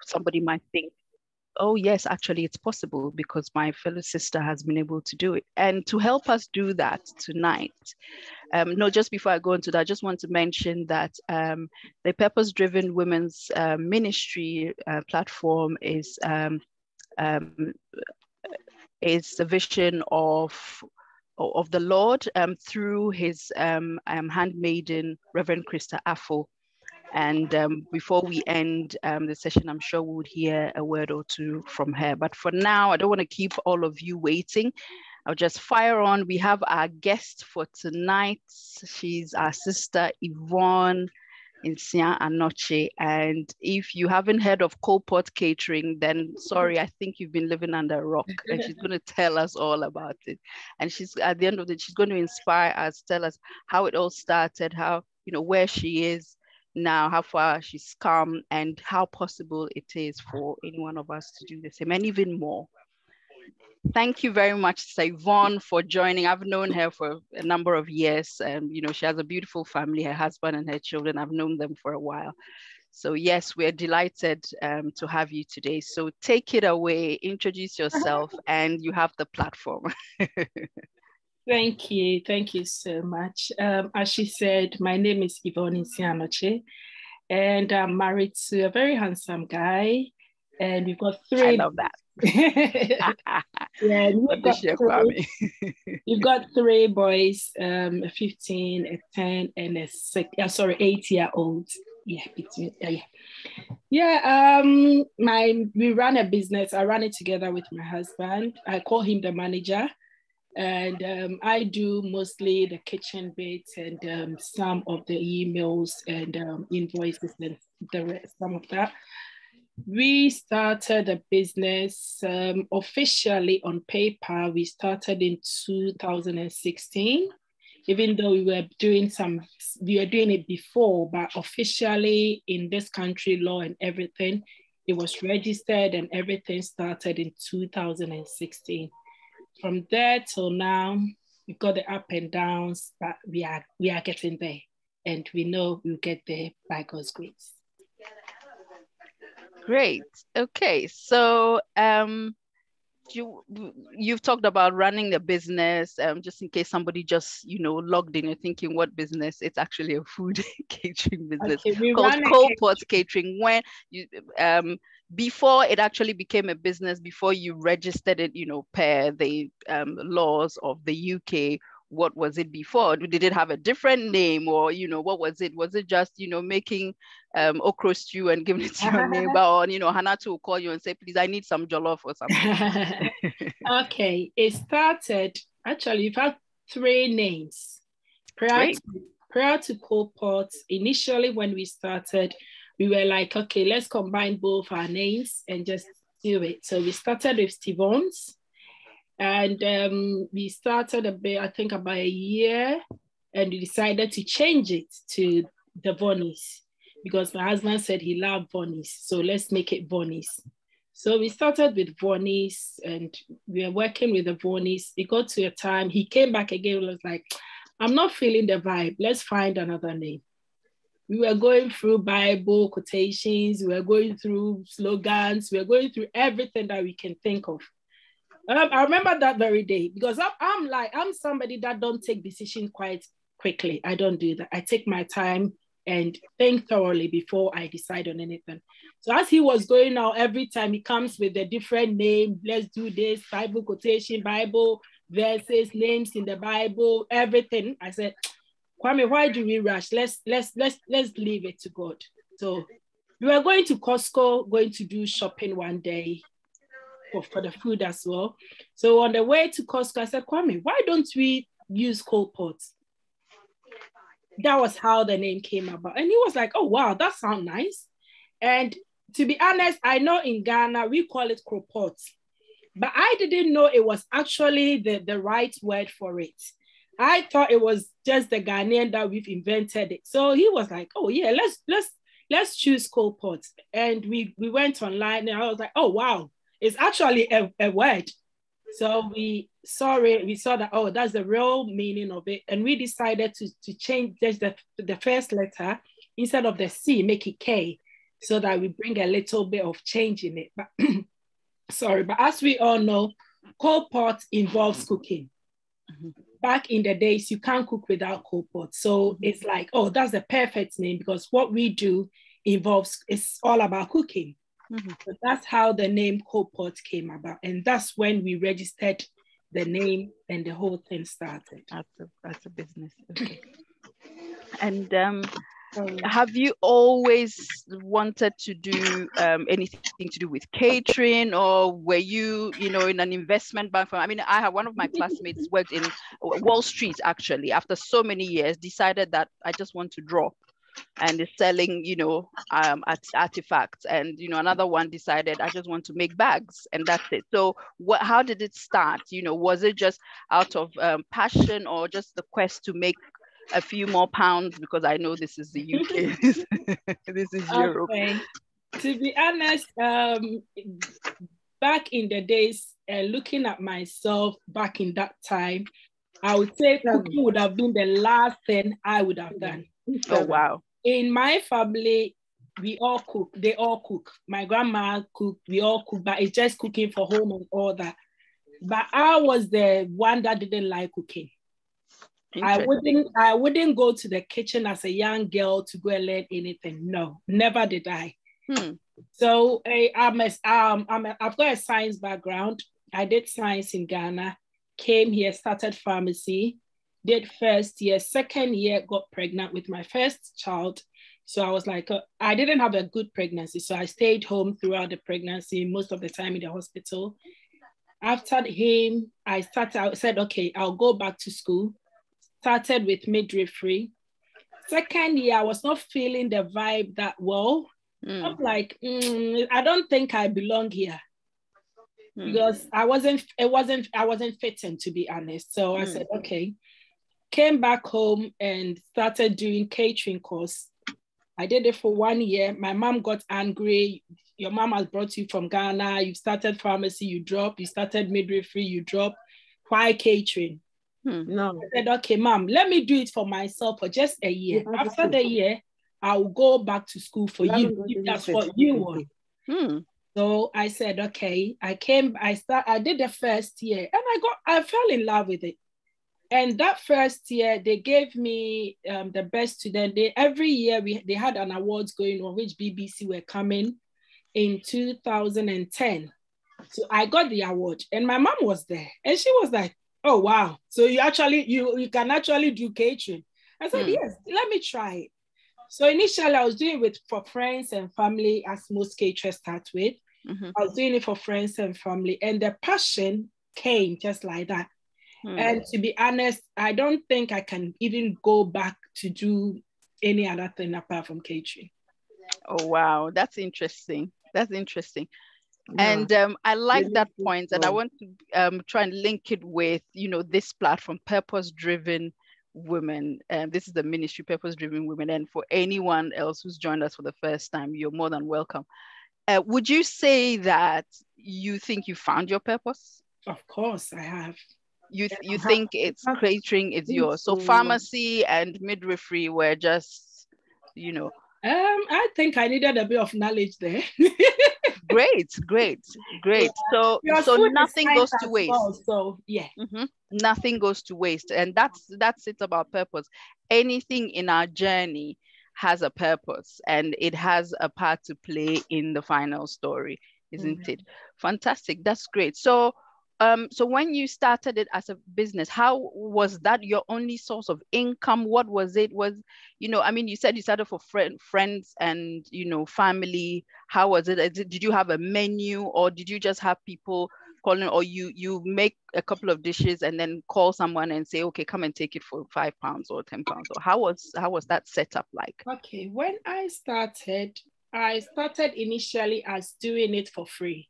somebody might think, oh yes, actually it's possible because my fellow sister has been able to do it. And to help us do that tonight, no, just before I go into that, I just want to mention that the Purpose Driven Women's Ministry platform is a vision of the Lord through his handmaiden, Reverend Krista Affo. And before we end the session, I'm sure we would hear a word or two from her. But for now, I don't want to keep all of you waiting. I'll just fire on. We have our guest for tonight. She's our sister, Yvonne Nsiah Anokye. And if you haven't heard of KOALPOT Catering, then sorry, I think you've been living under a rock. And she's going to tell us all about it. And she's at the end of it, she's going to inspire us, tell us how it all started, how, where she is now, how far she's come, and how possible it is for any one of us to do the same, and even more. Thank you very much, Yvonne, for joining. I've known her for a number of years, and she has a beautiful family, her husband and her children. I've known them for a while. So yes, we're delighted to have you today. So take it away, introduce yourself, and you have the platform. Thank you so much. As she said, my name is Yvonne Nsiah Anokye, and I'm married to a very handsome guy, and we've got 3. I love that. Yeah, we've got 3 boys, a 15, a 10, and a 8-year-old. We run a business. I run it together with my husband. I call him the manager. And I do mostly the kitchen bits and some of the emails and invoices and the rest, some of that. We started a business officially on paper. We started in 2016, even though we were doing it before, but officially in this country, law and everything, it was registered and everything started in 2016. From there till now, we've got the up and downs, but we are getting there, and we know we'll get there by God's grace. Great. Okay, so you've talked about running a business. Just in case somebody just logged in, you're thinking, what business? It's actually a food catering business called KOALPOT Catering. When you before it actually became a business, before you registered it, per the laws of the UK, what was it before? Did it have a different name, or what was it? Was it just making okra stew and giving it to your neighbor, or Hanatu will call you and say, please, I need some jollof or something? Okay, it started, actually, you've had 3 names prior to KOALPOT. Initially, when we started, we were like, okay, let's combine both our names and just do it. So we started with Stevens, and we started about a year, and we decided to change it to the Vonnies because my husband said he loved Vonnies. So let's make it Vonnies. So we started with Vonnies, and we were working with the Vonnies. It got to a time, he came back again and was like, I'm not feeling the vibe. Let's find another name. We were going through Bible quotations, we were going through slogans, we were going through everything that we can think of. I remember that very day because I'm somebody that don't take decisions quite quickly. I don't do that. I take my time and think thoroughly before I decide on anything. So as he was going out, every time he comes with a different name, let's do this, Bible quotation, Bible verses, names in the Bible, everything. I said, Kwame, why do we rush? Let's leave it to God. So we were going to Costco, going to do shopping one day for the food as well. So on the way to Costco, I said, Kwame, why don't we use KOALPOT? That was how the name came about. And he was like, oh, wow, that sounds nice. And to be honest, I know in Ghana, we call it KOALPOT, but I didn't know it was actually the right word for it. I thought it was just the Ghanaian that we've invented it. So he was like, oh yeah, let's choose KOALPOT. And we went online and I was like, oh wow, it's actually a word. So we saw it, we saw that, oh, that's the real meaning of it. And we decided to change just the first letter, instead of the C, make it K. so that we bring a little bit of change in it. But sorry, but as we all know, KOALPOT involves cooking. Back in the days, you can't cook without KOALPOT. So it's like, oh, that's the perfect name, because what we do it's all about cooking. So that's how the name KOALPOT came about. And that's when we registered the name and the whole thing started. That's a business. Okay. And have you always wanted to do anything to do with catering, or were you, in an investment bank? I mean, I have one of my classmates worked in Wall Street, actually, after so many years, decided that I just want to draw and is selling, artifacts. And, another one decided, I just want to make bags, and that's it. So how did it start? Was it just out of passion, or just the quest to make a few more pounds? Because I know this is the UK, this is Europe. Okay. To be honest, back in the days, looking at myself back in that time, I would say cooking would have been the last thing I would have done. Oh, wow. In my family, we all cook. They all cook. My grandma cooked. We all cook, but it's just cooking for home and all that. But I was the one that didn't like cooking. I wouldn't go to the kitchen as a young girl to go and learn anything. No, never did I. So I've got a science background. I did science in Ghana, came here, started pharmacy, did first year, second year, got pregnant with my first child. So I was like, I didn't have a good pregnancy. So I stayed home throughout the pregnancy, most of the time in the hospital. After him, I said, okay, I'll go back to school. Started with midwifery. Second year, I was not feeling the vibe that well. I'm like, I don't think I belong here, because I wasn't fitting, to be honest. So I said, okay, came back home and started doing catering course. I did it for 1 year. My mom got angry. Your mom has brought you from Ghana. You started pharmacy, you dropped. You started midwifery, you dropped. Why catering? No. I said, okay, mom, let me do it for myself for just a year. After the year, I'll go back to school for you, if that's what you want. So I said, okay. I did the first year, and I fell in love with it. And that first year, they gave me the best student. Every year, they had an awards going on, which BBC were coming in 2010. So I got the award, and my mom was there, and she was like, oh, wow. So you can actually do catering. I said, yes, let me try it. So initially I was doing it for friends and family, as most caterers start with. I was doing it for friends and family, and the passion came just like that. And to be honest, I don't think I can even go back to do any other thing apart from catering. Oh, wow. That's interesting. That's interesting. And I like that point, and I want to try and link it with, this platform, Purpose-Driven Women. This is the ministry, Purpose-Driven Women. And for anyone else who's joined us for the first time, you're more than welcome. Would you say that you think you found your purpose? Of course, I have. You think it's catering is yours? So pharmacy and midwifery were just, I think I needed a bit of knowledge there. Great. Yeah. So nothing goes to waste. So yeah. Nothing goes to waste. And that's it about purpose. Anything in our journey has a purpose, and it has a part to play in the final story, isn't it? Fantastic. That's great. So when you started it as a business, how was that your only source of income? What was it? You said you started for friends and, family. How was it? Did you have a menu, or did you just have people calling, or you make a couple of dishes and then call someone and say, okay, come and take it for £5 or £10? Or how was that setup like? Okay, when I started initially as doing it for free.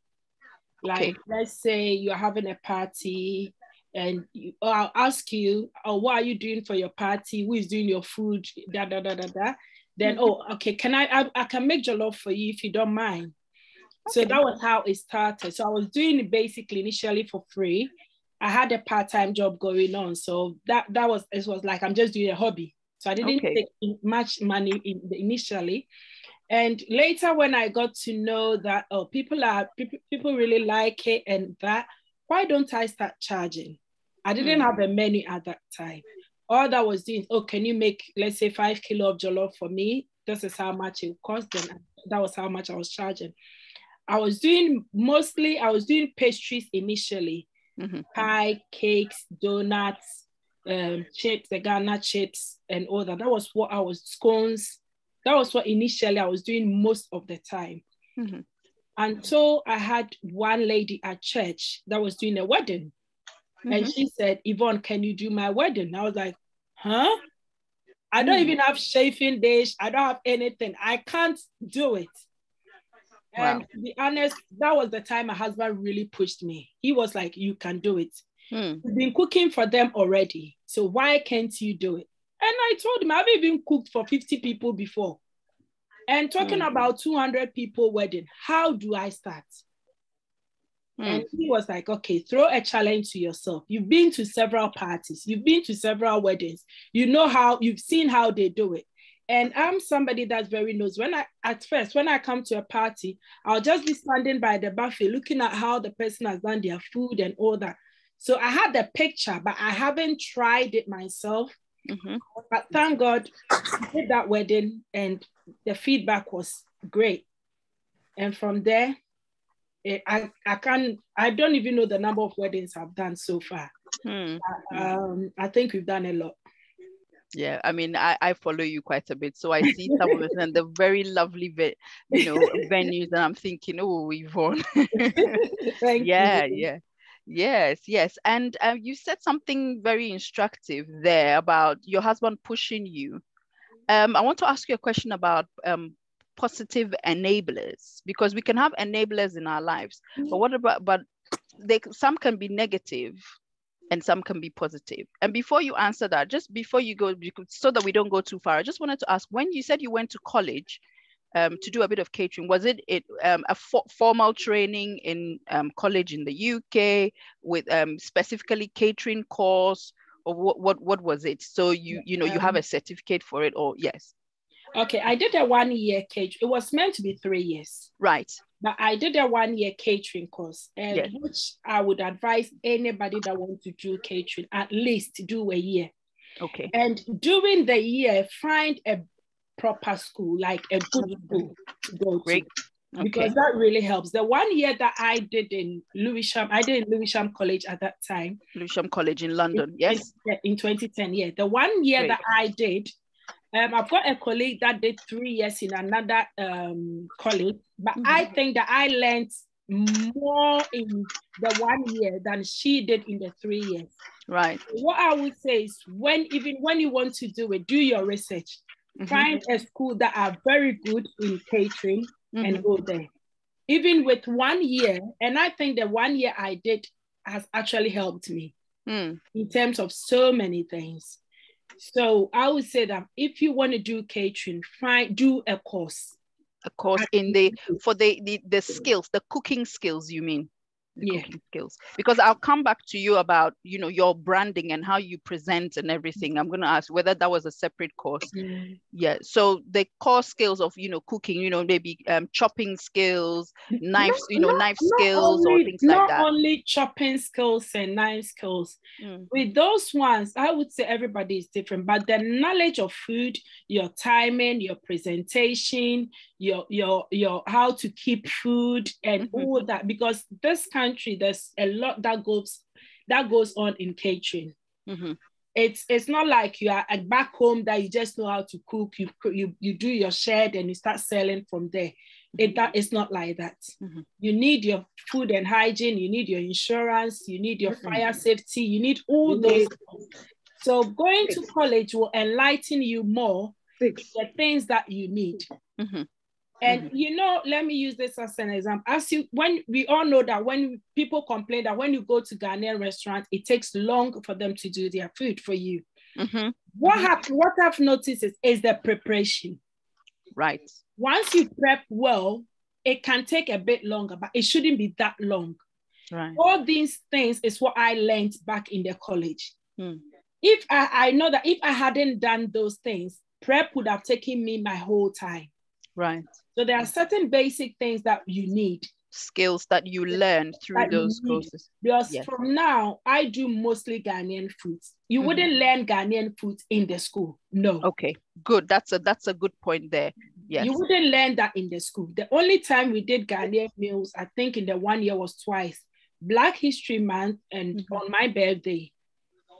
Like, let's say you're having a party and I'll ask you, what are you doing for your party? Who is doing your food? Then, okay, can I can make jollof for you if you don't mind. Okay. So that was how it started. So I was doing it basically initially for free. I had a part-time job going on. So it was like, I'm just doing a hobby. So I didn't take much money initially. And later when I got to know that, oh, people really like it and that, why don't I start charging? I didn't have a menu at that time. All that was doing, oh, can you make, let's say 5 kilos of jollof for me? This is how much it cost. Then that was how much I was charging. I was doing pastries initially, pie, cakes, donuts, chips, the Ghana chips, and all that. That was what I was, scones. That was what initially I was doing most of the time. Until I had one lady at church that was doing a wedding. And she said, Yvonne, can you do my wedding? I was like, huh? I don't even have chafing dish. I don't have anything. I can't do it. And to be honest, that was the time my husband really pushed me. He was like, you can do it. You've been cooking for them already. So why can't you do it? And I told him, I've even cooked for 50 people before. And talking about 200 people wedding, how do I start? And he was like, okay, throw a challenge to yourself. You've been to several parties. You've been to several weddings. You know how, you've seen how they do it. And I'm somebody that's very nosy. At first, when I come to a party, I'll just be standing by the buffet, looking at how the person has done their food and all that. So I had the picture, but I haven't tried it myself. But thank God I did that wedding and the feedback was great. And from there, I don't even know the number of weddings I've done so far. I think we've done a lot. Yeah, I mean, I follow you quite a bit, so I see some of it and the very lovely, venues, and I'm thinking, oh, Yvonne. Thank you. Yes. And you said something very instructive there about your husband pushing you. I want to ask you a question about positive enablers, because we can have enablers in our lives, but some can be negative and some can be positive. And before you answer that, just before you go, so that we don't go too far, I just wanted to ask, when you said you went to college to do a bit of catering, was it a formal training in college in the UK with specifically catering course, or what was it? So you have a certificate for it, or yes? Okay, I did a 1 year catering. It was meant to be 3 years. Right. But I did a 1 year catering course, which I would advise anybody that wants to do catering, at least do a year. Okay. And during the year, find a proper school, like a good school to go to. Because that really helps. The 1 year that I did in Lewisham, I did in Lewisham College at that time. Lewisham College in London, yes. In 2010, yeah. The 1 year that I did, I've got a colleague that did 3 years in another college, but I think that I learned more in the 1 year than she did in the 3 years. Right. So what I would say is, when you want to do it, do your research. Find a school that are very good in catering and go there. Even with 1 year, and I think the 1 year I did has actually helped me in terms of so many things. So I would say that if you want to do catering, do a course. A course for the skills, the cooking skills, you mean? Cooking skills. Because I'll come back to you about, your branding and how you present and everything. I'm going to ask whether that was a separate course. Yeah. So the core skills of, cooking, maybe chopping skills, knives, knife skills or things like that. Not only chopping skills and knife skills. With those ones, I would say everybody is different, but the knowledge of food, your timing, your presentation, your how to keep food and all that, because this country, there's a lot that goes on in catering. It's not like you are back home that you just know how to cook. You do your shed and you start selling from there. It's not like that. You need your food and hygiene, you need your insurance, you need your fire safety, you need all those things. So going to college will enlighten you more the things that you need. And let me use this as an example. When we all know that when people complain that when you go to Ghanaian restaurants, it takes long for them to do their food for you. What I've noticed is the preparation. Right. Once you prep well, it can take a bit longer, but it shouldn't be that long. Right. All these things is what I learned back in the college. If I know that if I hadn't done those things, prep would have taken me my whole time. Right. So there are certain basic things that you need. Skills that you learn through those courses. Because yes. From now, I do mostly Ghanaian foods. You wouldn't learn Ghanaian foods in the school. No. Okay, good. That's a good point there. Yes. You wouldn't learn that in the school. The only time we did Ghanaian meals, I think in the 1 year, was twice. Black History Month and on my birthday.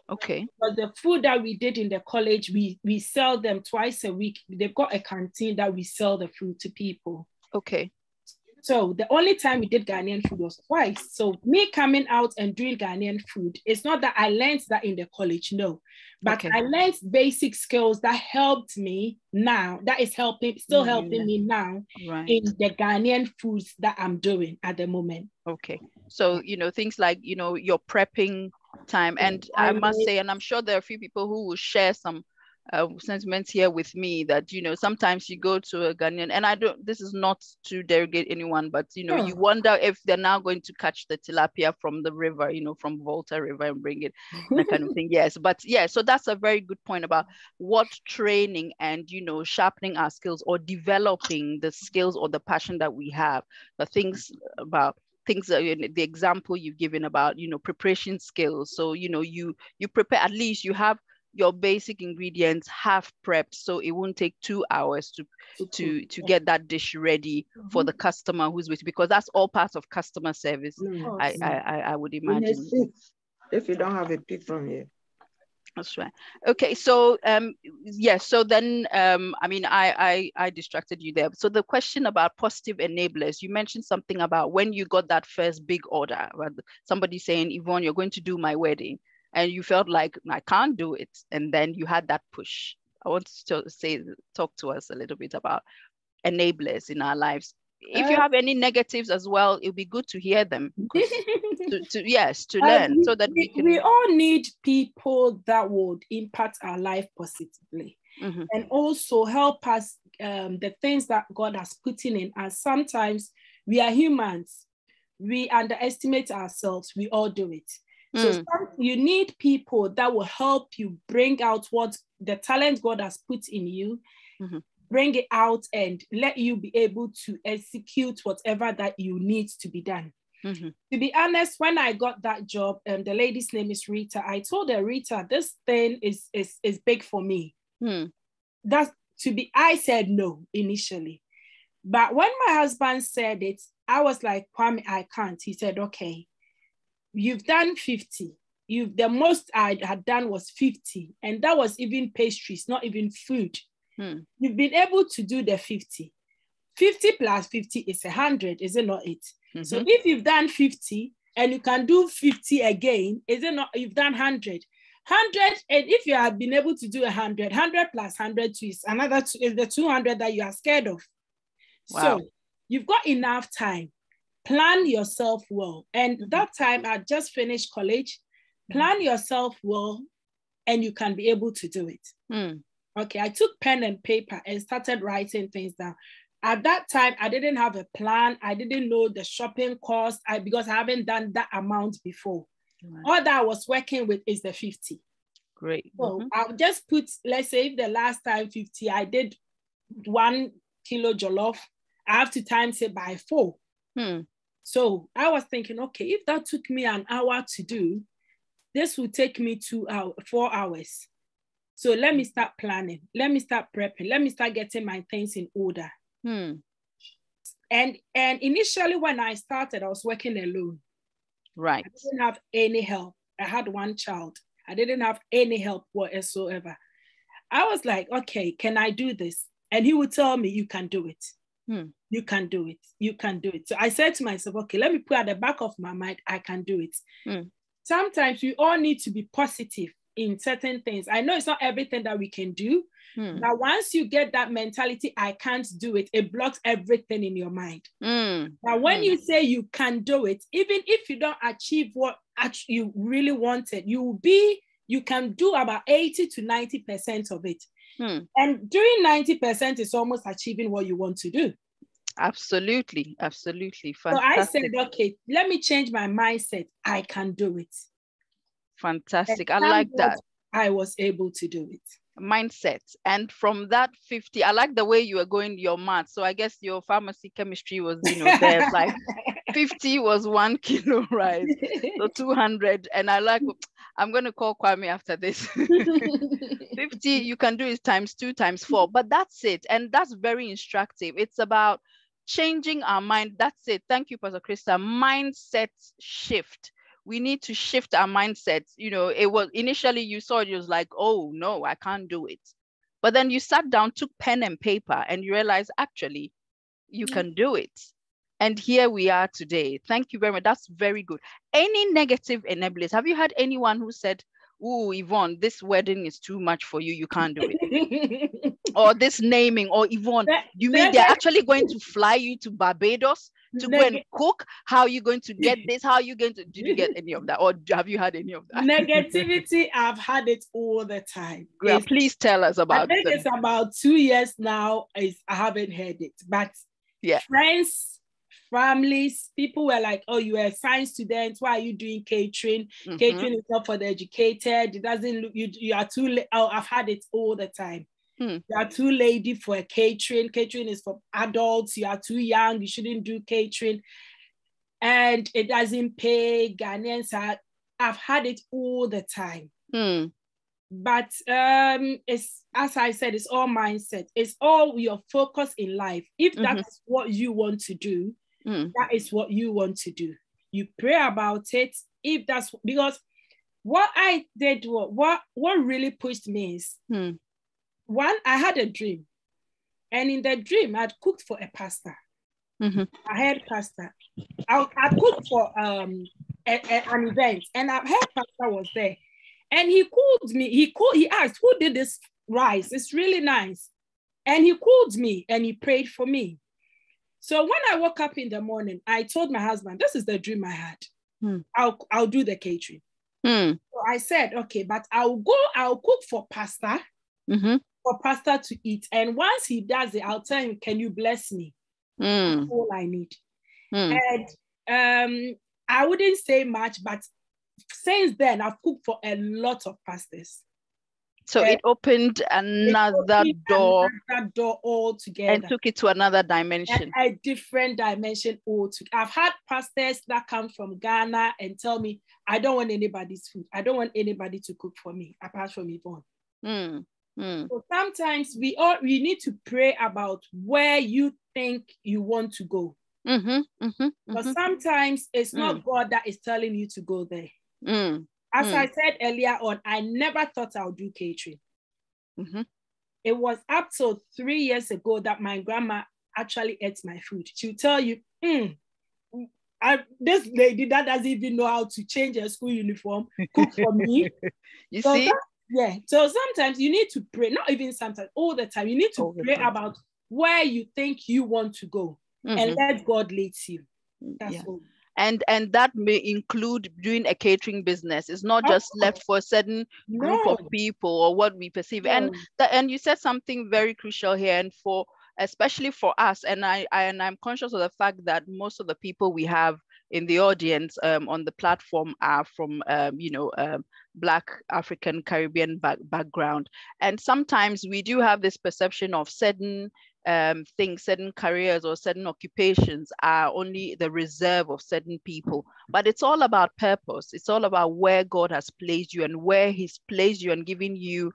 Okay. But the food that we did in the college, we sell them twice a week. They've got a canteen that we sell the food to people. Okay. So the only time we did Ghanaian food was twice. So me coming out and doing Ghanaian food, it's not that I learned that in the college, no. But I learned basic skills that helped me now, that is still helping me now in the Ghanaian foods that I'm doing at the moment. Okay. So, things like, your prepping time. And I must say, and I'm sure there are a few people who will share some sentiments here with me that, sometimes you go to a Ghanaian, and this is not to derogate anyone, but, you wonder if they're now going to catch the tilapia from the river, from Volta River and bring it, that kind of thing. Yes. But yeah, so that's a very good point about what training and, sharpening our skills or developing the skills or the passion that we have, the things, the example you've given about, preparation skills. So, you prepare, at least you have your basic ingredients half prepped, so it won't take 2 hours to get that dish ready for the customer who's with you, because that's all part of customer service. I would imagine. If you don't have a pick from here. That's right. Okay, so yes, so then I distracted you there. So the question about positive enablers, you mentioned something about when you got that first big order, somebody saying, Yvonne, you're going to do my wedding. And you felt like, I can't do it. And then you had that push. I want to talk to us a little bit about enablers in our lives. If you have any negatives as well, it'll be good to hear them. to learn so that we can. We all need people that would impact our life positively and also help us the things that God has put in us. Sometimes we are humans. We underestimate ourselves. We all do it. So you need people that will help you bring out what the talent God has put in you, bring it out and let you be able to execute whatever that you need to be done. To be honest, when I got that job, the lady's name is Rita, I told her, Rita, this thing is big for me. I said no initially. But when my husband said it, I was like, Kwame, I can't. He said, okay. You've done 50. The most I had done was 50. And that was even pastries, not even food. You've been able to do the 50. 50 plus 50 is 100, is it not it? So if you've done 50 and you can do 50 again, is it not, you've done 100? 100, and if you have been able to do 100, 100 plus 100 is another, is the 200 that you are scared of. Wow. So you've got enough time. Plan yourself well. And that time I just finished college. Plan yourself well and you can be able to do it. Okay, I took pen and paper and started writing things down. At that time, I didn't have a plan. I didn't know the shopping cost because I haven't done that amount before. All that I was working with is the 50. Great. So I'll just put, let's say if the last time 50, I did 1 kilo jollof, I have to times it by 4. So I was thinking, okay, if that took me an hour to do, this will take me 4 hours. So let me start planning. Let me start prepping. Let me start getting my things in order. And initially when I started, I was working alone. Right. I didn't have any help. I had 1 child. I didn't have any help whatsoever. I was like, okay, can I do this? And he would tell me, you can do it. You can do it. You can do it. So I said to myself, okay, let me put at the back of my mind, I can do it. Sometimes we all need to be positive in certain things. I know it's not everything that we can do, but once you get that mentality, I can't do it, it blocks everything in your mind. But when you say you can do it, even if you don't achieve what you really wanted, you can do about 80 to 90% of it. And doing 90% is almost achieving what you want to do. Absolutely. Fantastic. So I said, okay, let me change my mindset. I can do it. Fantastic. I like that. I was able to do it. mindset. And from that 50, I like the way you were going your math. So I guess your pharmacy chemistry was, there, like 50 was 1 kilo, right? So 200. And I'm going to call Kwame after this. 50, you can do it times 2, times 4, but that's it. And that's very instructive. It's about changing our mind. That's it. Thank you, Pastor Krista. Mindset shift. We need to shift our mindsets. It was initially you saw it was like, oh no, I can't do it. But then you sat down, took pen and paper, and you realized actually you can do it. And here we are today. Thank you very much. That's very good. Any negative enablers? Have you had anyone who said, oh, Yvonne, this wedding is too much for you. You can't do it. Or this naming, or Yvonne, you mean they're actually going to fly you to Barbados to go and cook? How are you going to get this? How are you going to, did you get any of that? Or have you had any of that? Negativity, I've had it all the time. Yeah, please tell us about it. I think it's about 2 years now. I haven't heard it, but yeah, friends, families, people were like, oh, you are a science student. Why are you doing catering? Catering is not for the educated. It doesn't look, you are too late. Oh, I've had it all the time. You are too lady for a catering. Catering is for adults. You are too young. You shouldn't do catering. And it doesn't pay. Ghanaians I've had it all the time. But it's, as I said, it's all mindset. It's all your focus in life. If that's what you want to do, that is what you want to do. You pray about it. If that's because what I did, what really pushed me is one, I had a dream, and in the dream, I'd cooked for a pastor. I had pastor. I cooked for an event, and I heard pastor was there, and he called me. He asked, "Who did this rice? It's really nice." And he called me and he prayed for me. So when I woke up in the morning, I told my husband, "This is the dream I had. I'll do the catering." So I said, "Okay, but I'll cook for pastor." For pastor to eat, and once he does it, I'll tell him, "Can you bless me?" That's all I need. And I wouldn't say much, but since then I've cooked for a lot of pastors. So it opened another door altogether, and took it to another dimension, a different dimension altogether. I've had pastors that come from Ghana and tell me, "I don't want anybody's food. I don't want anybody to cook for me apart from Yvonne." So sometimes we need to pray about where you think you want to go. But sometimes it's not God that is telling you to go there. As I said earlier on, I never thought I would do catering. It was up to 3 years ago that my grandma actually ate my food. She'll tell you, this lady that doesn't even know how to change her school uniform, cook for me. You see? So sometimes you need to pray, not even sometimes, all the time. You need to pray about where you think you want to go and let God lead you. That's all. And that may include doing a catering business. It's not just left for a certain group of people or what we perceive. And you said something very crucial here, and especially for us, and I'm conscious of the fact that most of the people we have in the audience on the platform are from Black, African, Caribbean background. And sometimes we do have this perception of certain things, certain careers or certain occupations are only the reserve of certain people. But it's all about purpose. It's all about where God has placed you and where He's placed you and given you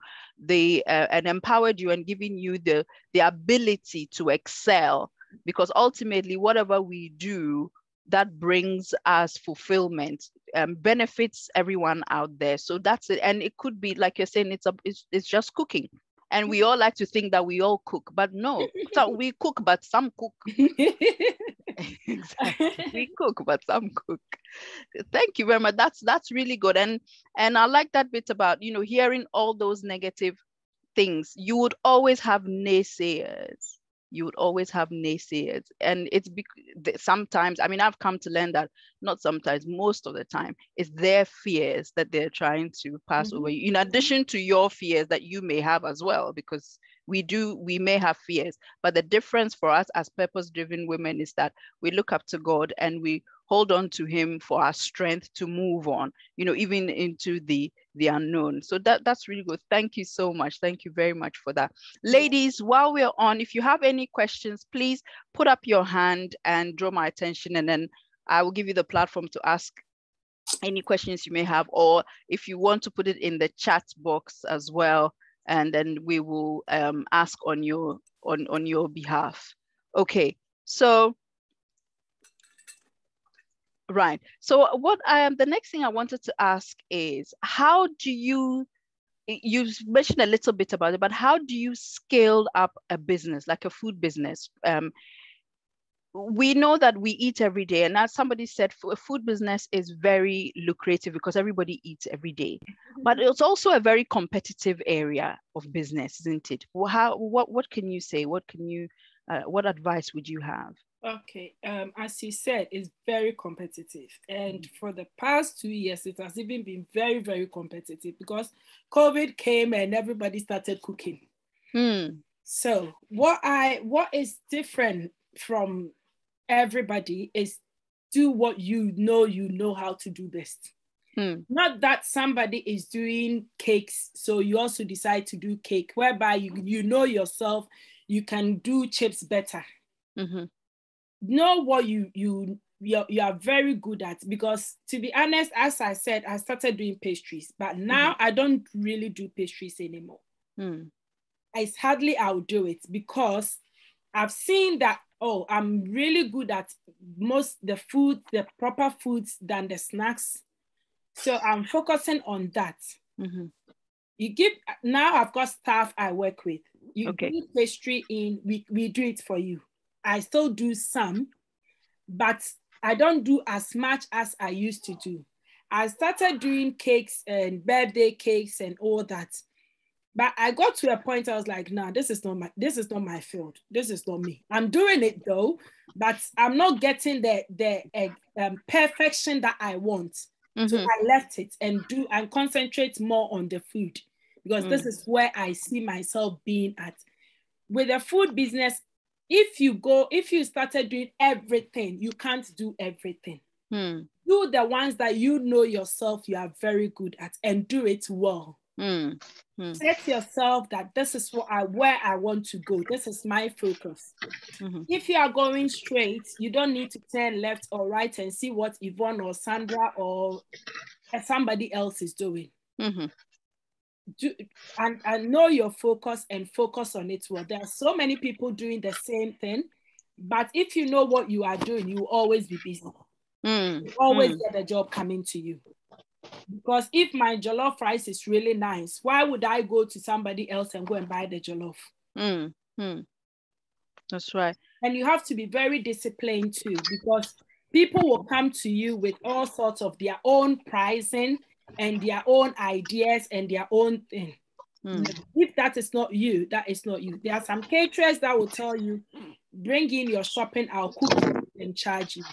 and empowered you and given you the ability to excel. Because ultimately, whatever we do, that brings us fulfillment, benefits everyone out there. So that's it. And it could be, like you're saying, it's just cooking. And we all like to think that we all cook, but no, so we cook, but some cook. Exactly. We cook, but some cook. Thank you very much. That's really good. And I like that bit about, hearing all those negative things. You would always have naysayers. And it's sometimes, I've come to learn that not sometimes, most of the time, it's their fears that they're trying to pass over you, in addition to your fears that you may have as well, because we may have fears. But the difference for us as purpose-driven women is that we look up to God and we hold on to Him for our strength to move on, even into the the unknown. So that's really good. Thank you so much. Thank you very much for that. Ladies, while we're on, if you have any questions, please put up your hand and draw my attention, and then I will give you the platform to ask any questions you may have, or if you want to put it in the chat box as well, and then we will ask on your behalf. Okay, so right. So what the next thing I wanted to ask is, how do you mentioned a little bit about it, but how do you scale up a business, like a food business? We know that we eat every day, and as somebody said, a food business is very lucrative because everybody eats every day, but it's also a very competitive area of business, isn't it? What can you say? What advice would you have? Okay, as you said, it's very competitive, and for the past 2 years, it has even been very, very competitive because COVID came and everybody started cooking. So what is different from everybody is do what you know how to do best. Not that somebody is doing cakes, so you also decide to do cake, whereby you know yourself, you can do chips better. Know what you are very good at, because to be honest, as I said, I started doing pastries, but now I don't really do pastries anymore. It's hardly I'll do it because I've seen that, oh, I'm really good at the proper foods than the snacks. So I'm focusing on that. Now I've got staff I work with. You do pastry in, we do it for you. I still do some, but I don't do as much as I used to do. I started doing cakes and birthday cakes and all that. But I got to a point I was like, nah, this is not my field. This is not me. I'm doing it though, but I'm not getting the perfection that I want. So I left it and concentrate more on the food, because this is where I see myself being at. With a food business, if you started doing everything, you can't do everything. Do the ones that you know yourself you are very good at and do it well. Set yourself that this is where I want to go. This is my focus. If you are going straight, you don't need to turn left or right and see what Yvonne or Sandra or somebody else is doing. And know your focus and focus on it well. There are so many people doing the same thing, but if you know what you are doing, you will always be busy. You always get a job coming to you. Because if my jollof rice is really nice, why would I go to somebody else and go and buy the jollof? That's right. And you have to be very disciplined too, because people will come to you with all sorts of their own pricing and their own ideas and their own thing. If that is not you, that is not you. There are some caterers that will tell you, bring in your shopping, I'll cook and charge you.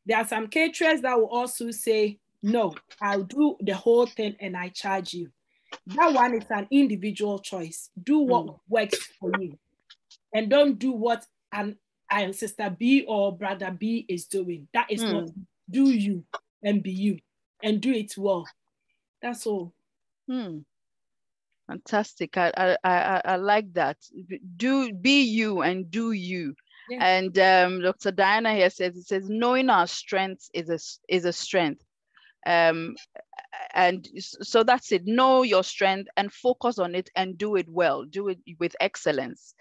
There are some caterers that will also say, no, I'll do the whole thing and I charge you. That one is an individual choice. Do what works for you, and don't do what sister B or brother B is doing. That is not. Do you and be you and do it well. That's all. Fantastic. I like that. Be you and do you. Yeah. And Dr. Diana here says knowing our strengths is a strength. And so that's it. Know your strength and focus on it and do it well. Do it with excellence.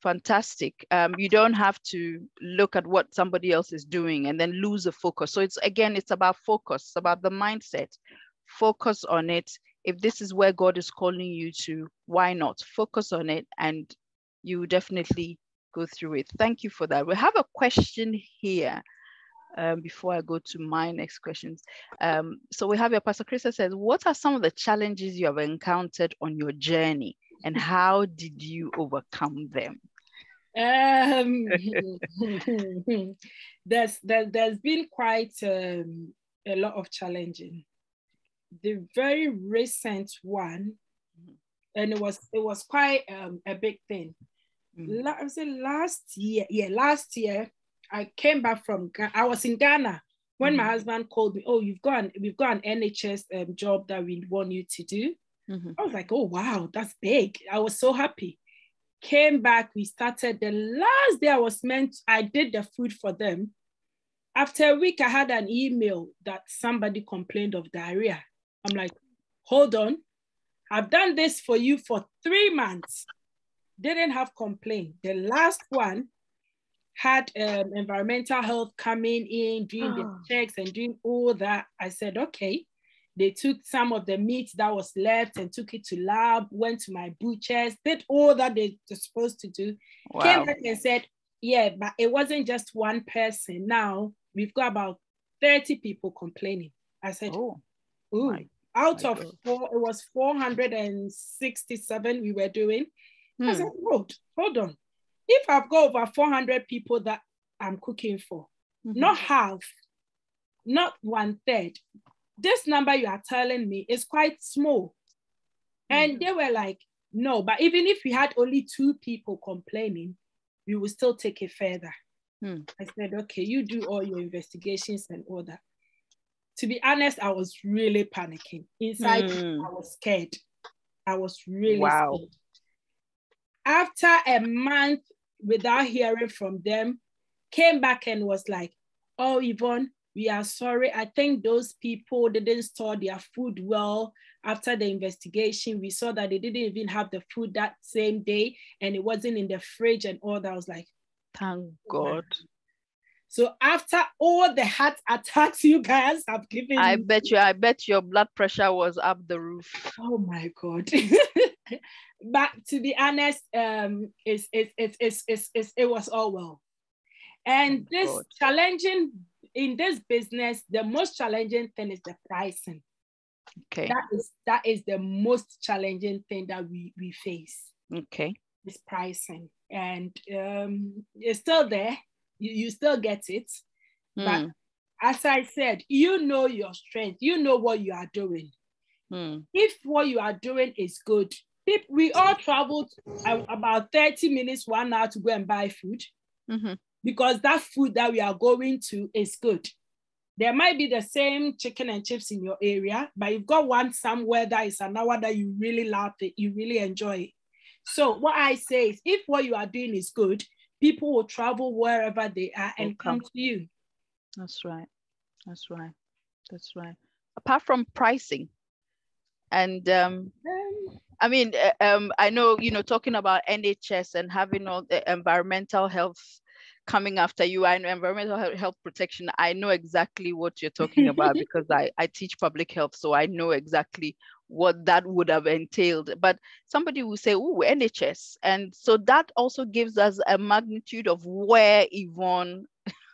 Fantastic. You don't have to look at what somebody else is doing and then lose the focus. So it's about focus. It's about the mindset. Focus on it. If this is where God is calling you to, why not? Focus on it and you definitely go through it. Thank you for that. We have a question here. Before I go to my next questions. So we have your Pastor Krista says, what are some of the challenges you have encountered on your journey and how did you overcome them? There's been quite a lot of challenging. The very recent one, and it was quite a big thing. Last year, I came back from Ghana. I was in Ghana When my husband called me, oh, we've got an NHS job that we want you to do. I was like, oh, wow, that's big. I was so happy. Came back, we started. The last day I did the food for them. After a week, I had an email that somebody complained of diarrhea. I'm like, hold on. I've done this for you for 3 months. Didn't have complaint. The last one had environmental health coming in, doing the checks and doing all that. I said, okay. They took some of the meat that was left and took it to lab, went to my butchers, did all that they're supposed to do. Wow. Came back and said, yeah, but it wasn't just one person. Now we've got about 30 people complaining. I said, out of 467 we were doing. I said, hold on. If I've got over 400 people that I'm cooking for, not half, not 1/3, this number you are telling me is quite small. And they were like, no, but even if we had only 2 people complaining, we will still take it further. I said, okay, you do all your investigations and all that. To be honest, I was really panicking. Inside, I was scared. I was really scared. After a month without hearing from them, came back and was like, oh, Yvonne, we are sorry. I think those people didn't store their food well. After the investigation, we saw that they didn't even have the food that same day and it wasn't in the fridge and all that. I was like, thank God. So after all the heart attacks you guys have given I bet your blood pressure was up the roof. Oh my God. But to be honest, it was all well. And challenging in this business, the most challenging thing is the pricing. Okay. That is the most challenging thing that we face. Okay. Is pricing. And it's still there. You still get it. But as I said, you know your strength. You know what you are doing. If what you are doing is good, we all traveled about 30 minutes, 1 hour to go and buy food. Because that food that we are going to is good. There might be the same chicken and chips in your area, but you've got one somewhere that is an hour that you really love it, you really enjoy it. So what I say is, if what you are doing is good, people will travel wherever they are and come to you. That's right. That's right. That's right. Apart from pricing, and I mean, I know, talking about NHS and having all the environmental health coming after you, I know environmental health protection. I know exactly what you're talking about because I teach public health, so I know exactly what that would have entailed. But somebody will say, oh, NHS. And so that also gives us a magnitude of where Yvonne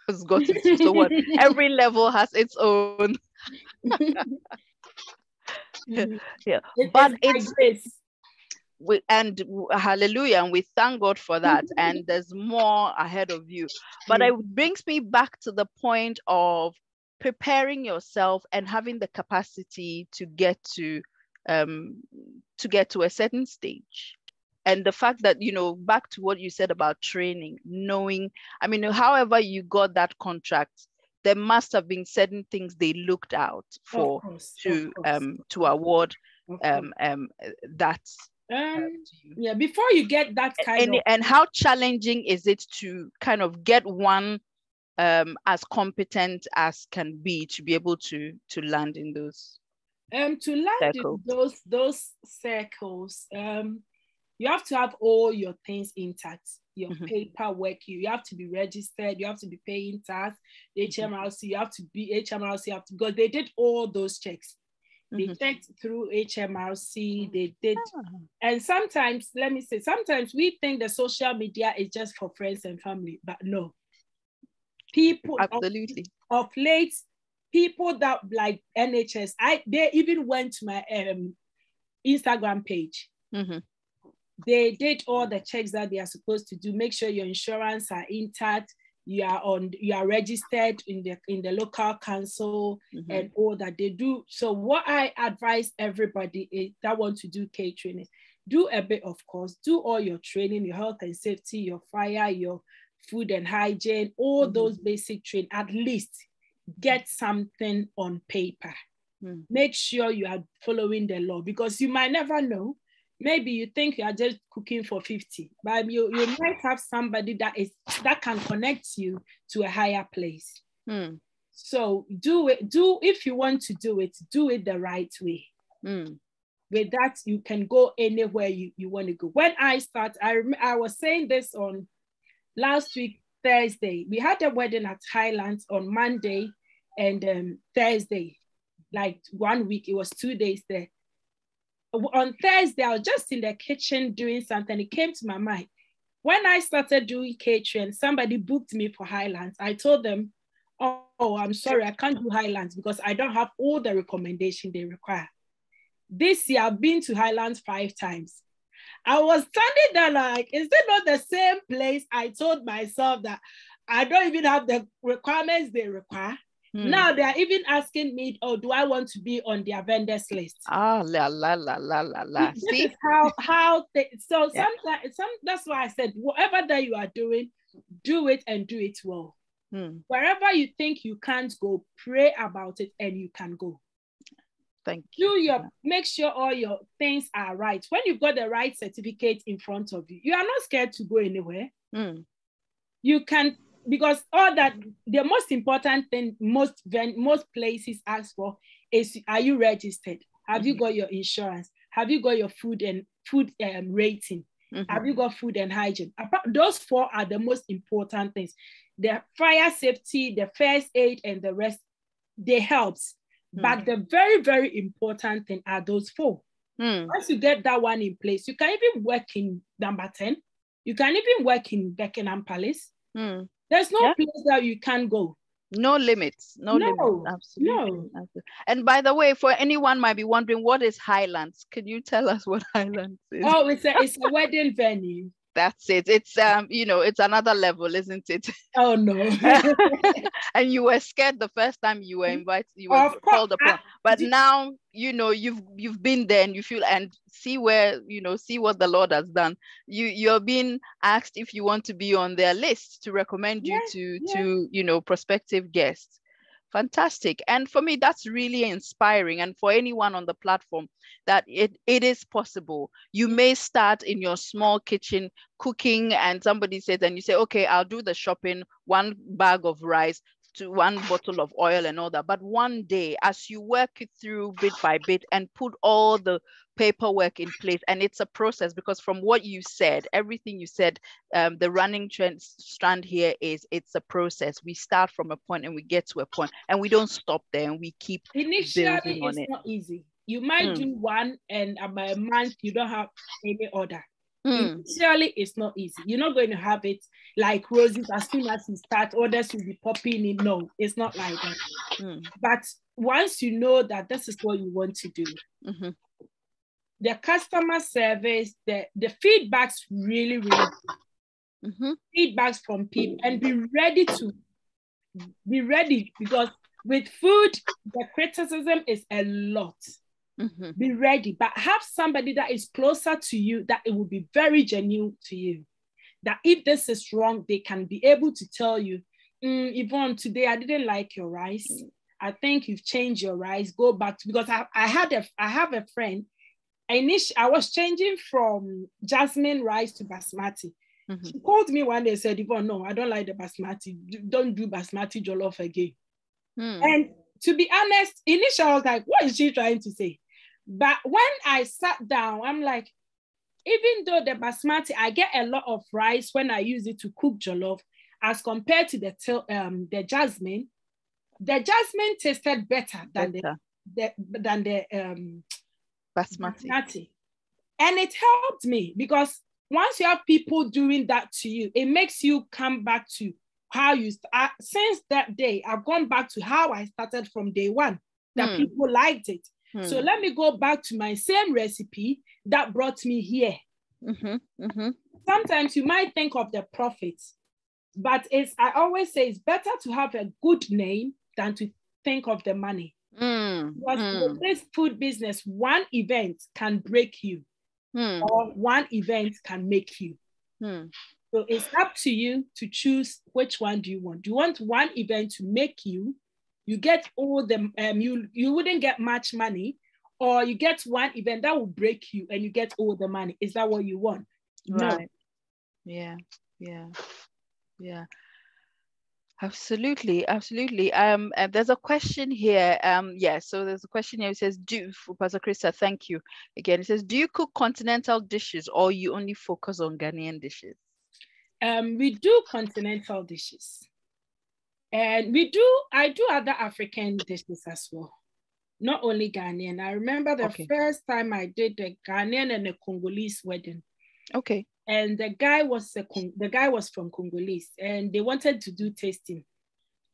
has gotten to. So what, every level has its own. Yeah, but it's and hallelujah, and we thank God for that, and there's more ahead of you. But it brings me back to the point of preparing yourself and having the capacity to get to a certain stage. And the fact that, back to what you said about training, knowing, I mean, however you got that contract, there must have been certain things they looked out for to award that. Yeah, before you get that kind of. And how challenging is it to kind of get one as competent as can be to be able to land in those in those circles, you have to have all your things intact, your paperwork, you have to be registered, you have to be paying tax, HMRC, you have to be HMRC, because they did all those checks. They checked through HMRC, they did. And sometimes, let me say, sometimes we think the social media is just for friends and family, but no. People, absolutely. Of late, people that like NHS, they even went to my Instagram page. They did all the checks that they are supposed to do. Make sure your insurance are intact. You are registered in the local council and all that they do. So what I advise everybody is that want to do catering is do a bit of course, do all your training, your health and safety, your fire, your food and hygiene, all those basic training. At least get something on paper. Make sure you are following the law, because you might never know. Maybe you think you are just cooking for 50, but you might have somebody that can connect you to a higher place. So if you want to do it the right way. With that, you can go anywhere you want to go. When I start, I was saying this on last week, Thursday. We had a wedding at Highlands on Monday and Thursday, like 1 week. It was 2 days there. On Thursday, I was just in the kitchen doing something. It came to my mind. When I started doing catering, somebody booked me for Highlands. I told them, oh, I'm sorry, I can't do Highlands because I don't have all the recommendation they require. This year, I've been to Highlands 5 times. I was standing there like, is it not the same place? I told myself that I don't even have the requirements they require. Now they are even asking me, oh, do I want to be on their vendors list? Ah, la. This See? is so yeah. That's why I said, whatever that you are doing, do it and do it well. Wherever you think you can't go, pray about it and you can go. Thank you. Make sure all your things are right. When you've got the right certificate in front of you, you are not scared to go anywhere. You can, because all that, the most important thing most places ask for is, are you registered? Have you got your insurance? Have you got your food rating? Have you got food and hygiene? Those 4 are the most important things. The fire safety, the first aid, and the rest, they help. But the very, very important thing are those 4. Once you get that one in place, you can even work in number 10. You can even work in Buckingham Palace. There's no place that you can't go. No limits. No limits. Absolutely. No. Absolutely. And by the way, for anyone might be wondering, what is Highlands? Can you tell us what Highlands is? Oh, it's a wedding venue. That's it. It's it's another level, isn't it? Oh no. And you were scared the first time you were invited, you were called upon. But now you've been there and you feel and see where see what the Lord has done. You're being asked if you want to be on their list to recommend you to prospective guests. Fantastic. And for me, that's really inspiring. And for anyone on the platform, that it is possible. You may start in your small kitchen cooking, and somebody says, and you say, okay, I'll do the shopping, 1 bag of rice to 1 bottle of oil and all that. But one day, as you work it through bit by bit and put all the paperwork in place, and it's a process, because from what you said, everything you said, the running strand here is it's a process. We start from a point and we get to a point, and we don't stop there, and we keep building on it. It's not easy. You might do one, and about a month you don't have any order. Initially, it's not easy. You're not going to have it like roses. As soon as you start, orders will be popping in. No, it's not like that. But once you know that this is what you want to do, the customer service, the feedbacks really, really feedbacks from people, and be ready, because with food, the criticism is a lot. Be ready, but have somebody that is closer to you, that it will be very genuine to you. That if this is wrong, they can be able to tell you, Yvonne, today I didn't like your rice. I think you've changed your rice. Go back to, because I have a friend. I was changing from jasmine rice to basmati. She called me one day and said, Yvonne, no, I don't like the basmati. Don't do basmati jollof again. And to be honest, initially I was like, what is she trying to say? But when I sat down, I'm like, even though the basmati, I get a lot of rice when I use it to cook jollof, as compared to the jasmine. The jasmine tasted better than the basmati. And it helped me, because once you have people doing that to you, it makes you come back to how you start. Since that day, I've gone back to how I started from day one, that people liked it. So let me go back to my same recipe that brought me here. Sometimes you might think of the profits, but I always say it's better to have a good name than to think of the money. Because with this food business, one event can break you, or one event can make you. So it's up to you to choose which one do you want. Do you want one event to make you, you get all the you wouldn't get much money, or you get one event that will break you and you get all the money. Is that what you want? Right. No. Yeah. Absolutely. There's a question here. So there's a question here. It says, Pastor Krista, thank you again. It says, do you cook continental dishes or you only focus on Ghanaian dishes? We do continental dishes, and I do other African dishes as well, not only Ghanaian. I remember the first time I did the Ghanaian and the Congolese wedding. Okay. And the guy was from Congolese, and they wanted to do tasting.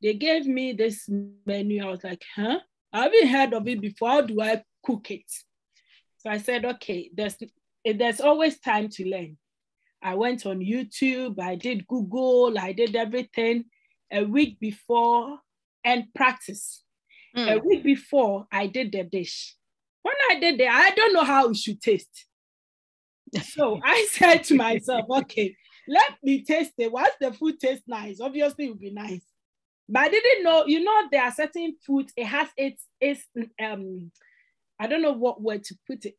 They gave me this menu. I was like, huh? I haven't heard of it before. How do I cook it? So I said, okay, there's always time to learn. I went on YouTube, I did Google, I did everything a week before and practice. A week before I did the dish. When I did it, I don't know how it should taste. So I said to myself, okay, let me taste it. Once the food tastes nice, obviously it will be nice. But I didn't know, there are certain foods, it has its I don't know what word to put it.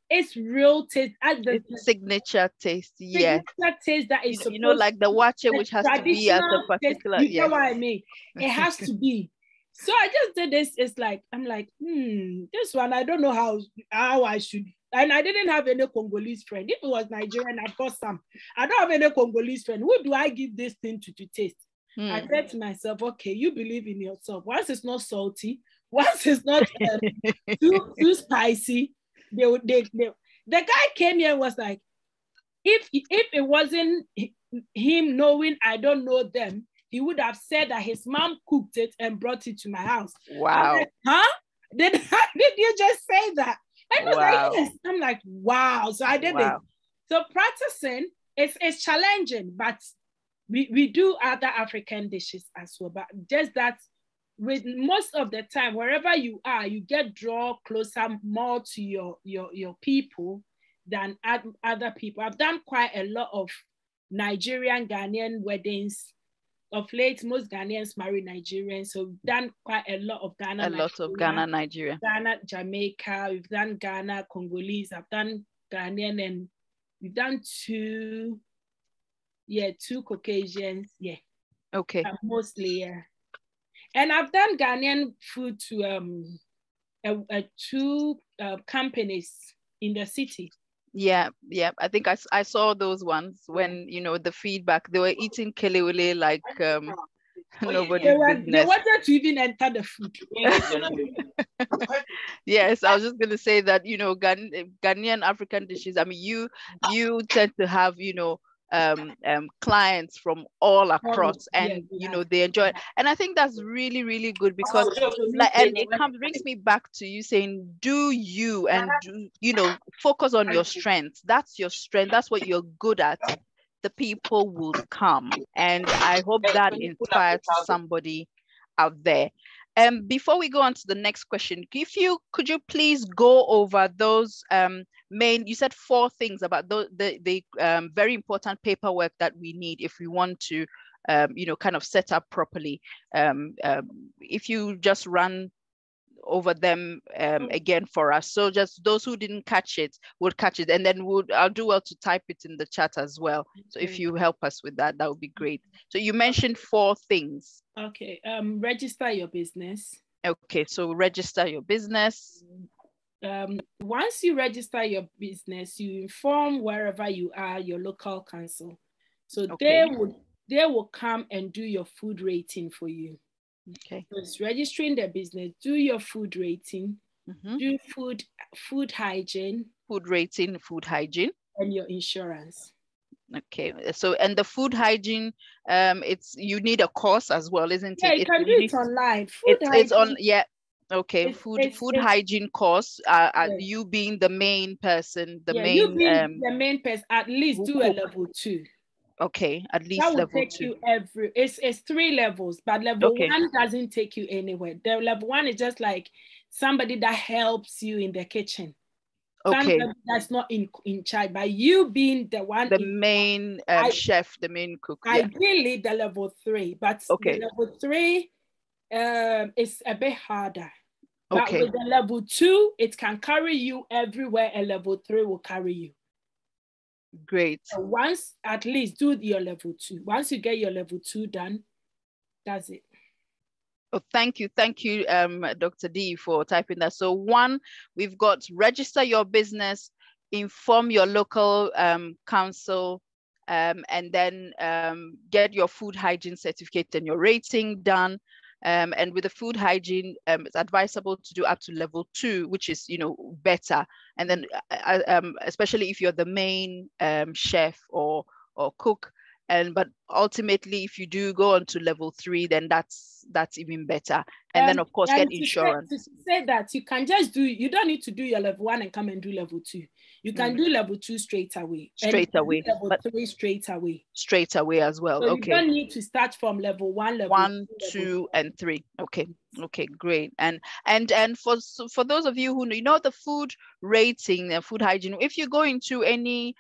It's real taste. It's signature taste, yeah. Signature taste that is like the wache, which has to be at a particular, taste, you know what I mean? It has to be. So I just did this. It's like, I'm like, this one, I don't know how I should. And I didn't have any Congolese friend. If it was Nigerian, I've got some. I don't have any Congolese friend. Who do I give this thing to taste? I said to myself, okay, you believe in yourself. Once it's not salty, once it's not too spicy, the guy came here and was like, if it wasn't him knowing I don't know them, he would have said that his mom cooked it and brought it to my house. Wow. Like, huh? Did you just say that? I was like, yes. I'm like, wow. So I did it. So practicing is challenging, but we do other African dishes as well. But just that, with most of the time, wherever you are, you get draw closer more to your people than other people. I've done quite a lot of Nigerian, Ghanaian weddings. Of late, most Ghanaians marry Nigerians, so we've done quite a lot of Ghana. Nigeria. Ghana, Jamaica, we've done Ghana, Congolese, I've done Ghanaian, and we've done two Caucasians, Okay. Mostly, yeah. And I've done Ghanaian food to two companies in the city. Yeah. I think I saw those ones when, the feedback, they were eating kelewele like nobody's business. They wanted to even enter the food. Yes, I was just going to say that, Ghanaian African dishes, I mean, you tend to have, clients from all across, and they enjoy it, and I think that's really, really good, because brings me back to you saying, do you, and focus on your strengths. That's your strength, that's what you're good at. The people will come, and I hope that inspires somebody out there. Before we go on to the next question, could you please go over those you said 4 things about the very important paperwork that we need if we want to kind of set up properly. If you just run over them again for us, so just those who didn't catch it will catch it, and then I'll do well to type it in the chat as well. So if you help us with that would be great. So you mentioned 4 things. Okay. Register your business. Okay, so register your business. Once you register your business, you inform wherever you are your local council, so they will come and do your food rating for you. Okay. So it's registering the business, do your food rating, do food hygiene. Food rating, food hygiene. And your insurance. Okay, so and the food hygiene, you need a course as well, isn't it? Yeah, you can do it online. It's on, yeah. Okay, food hygiene course. You being the main person, the main person, at least do a level 2. Okay, at least that will level take 2. You it's 3 levels, but level 1 doesn't take you anywhere. The level 1 is just like somebody that helps you in the kitchen. Okay. Somebody that's not in charge, but you being the one, the main chef, the main cook. Ideally, the level 3, but the level 3 It's a bit harder. But Okay. with the level 2, it can carry you everywhere, and level 3 will carry you. Great. So once, at least do your level 2. Once you get your level 2 done, that's it. Oh, thank you, Dr. D, for typing that. So 1, we've got register your business, inform your local council, and then get your food hygiene certificate and your rating done. And with the food hygiene, it's advisable to do up to level 2, which is, better. And then especially if you're the main chef or cook. But ultimately, if you do go on to level 3, then that's even better. And then of course get insurance. To say that you can just do, you don't need to do your level 1 and come and do level 2. You can do level 2 straight away. Level 3 straight away. Straight away as well. So okay. You don't need to start from level 1, level 1, 2, and 3. Okay. Okay, great. And for those of you who know the food rating, the food hygiene, if you go into any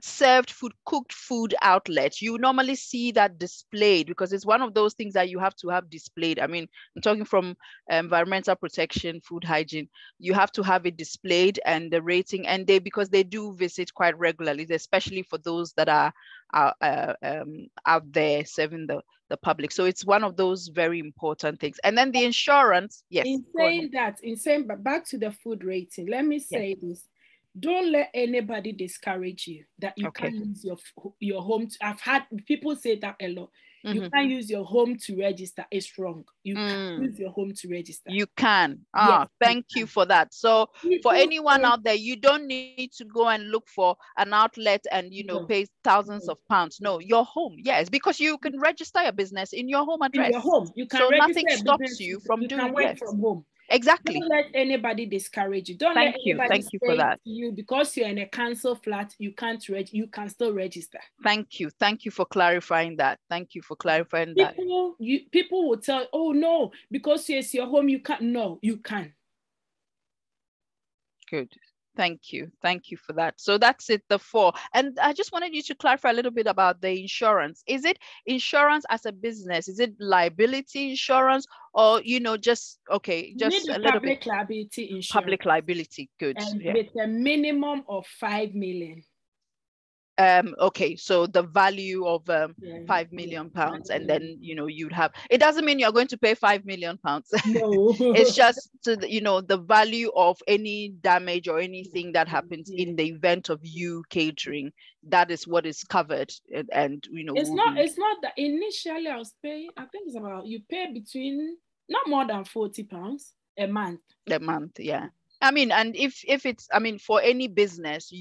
served food, cooked food outlet, you normally see that displayed, because it's one of those things that you have to have displayed. I mean, I'm talking from environmental protection, food hygiene, you have to have it displayed, and the rating, and because they do visit quite regularly, especially for those that are out there serving the public. So it's one of those very important things. And then the insurance, yes. But back to the food rating, let me say this. Don't let anybody discourage you that you can't use your home. I've had people say that a lot. You can't use your home to register. It's wrong. You can use your home to register. You can. Yes, thank you for that. So for anyone out there, you don't need to go and look for an outlet and pay thousands of pounds. No, your home. Yes, because you can register your business in your home address. In your home. You can so nothing stops you from doing it. You can work from home. Exactly. Don't let anybody discourage you. Don't let anybody say to you, because you're in a council flat, you can't you can still register. Thank you. Thank you for clarifying that. Thank you for clarifying that. People will tell, oh no, because it's your home, you can't. No, you can. Good. Thank you. Thank you for that. So that's it, the 4. And I just wanted you to clarify a little bit about the insurance. Is it insurance as a business? Is it liability insurance, or, just a little bit? Public liability insurance. Public liability. Good. And with a minimum of 5 million. Okay, so the value of 5 million pounds, and then you'd have, it doesn't mean you're going to pay 5 million pounds. No. It's just the value of any damage or anything that happens in the event of you catering. That is what is covered, and it's not that initially I was paying, I think it's about, you pay between not more than £40 a month. Yeah. I mean, and if it's, I mean, for any business,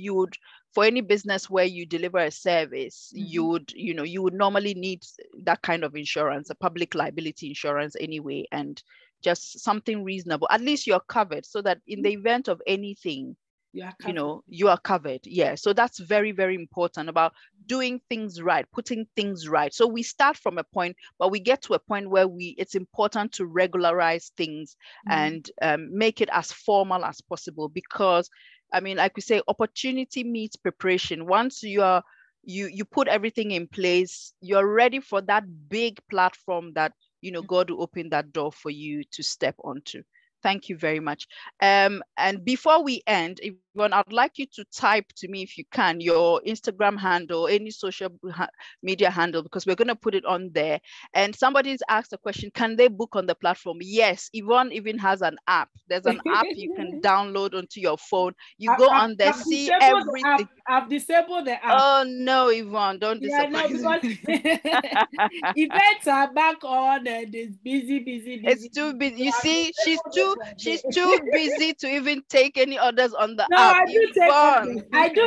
for any business where you deliver a service, you would normally need that kind of insurance, a public liability insurance anyway, and just something reasonable. At least you're covered, so that in the event of anything, you are covered. Yeah. So that's very, very important about doing things right, putting things right. So we start from a point, but we get to a point where it's important to regularize things and make it as formal as possible, because I mean, like we say, opportunity meets preparation. Once you put everything in place, you're ready for that big platform that, God will open that door for you to step onto. Thank you very much. And before we end, Yvonne, I'd like you to type to me, if you can, your Instagram handle, any social media handle, because we're going to put it on there. And somebody's asked a question, can they book on the platform? Yes, Yvonne even has an app. There's an app you can download onto your phone. You go on there, see everything. I've disabled the app. Oh no, Yvonne, don't disappoint me. Events are back on and it's busy. It's too busy. You see, she's too busy to even take any orders on the app. I do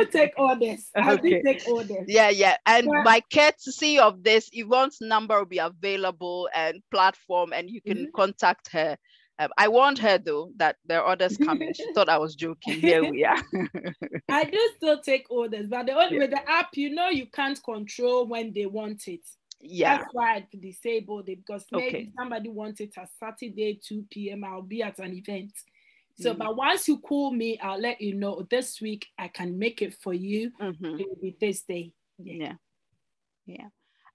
take orders. I do take orders. Yeah. And by courtesy of this, Yvonne's number will be available and platform, and you can contact her. I warned her though that there are orders coming. She thought I was joking. Here we are. I do still take orders, but with the app, you can't control when they want it. Yeah. That's why I disabled it, because maybe somebody wants it at Saturday 2 p.m. I'll be at an event. So, but once you call me, I'll let you know this week I can make it for you. It will be this day. Yeah.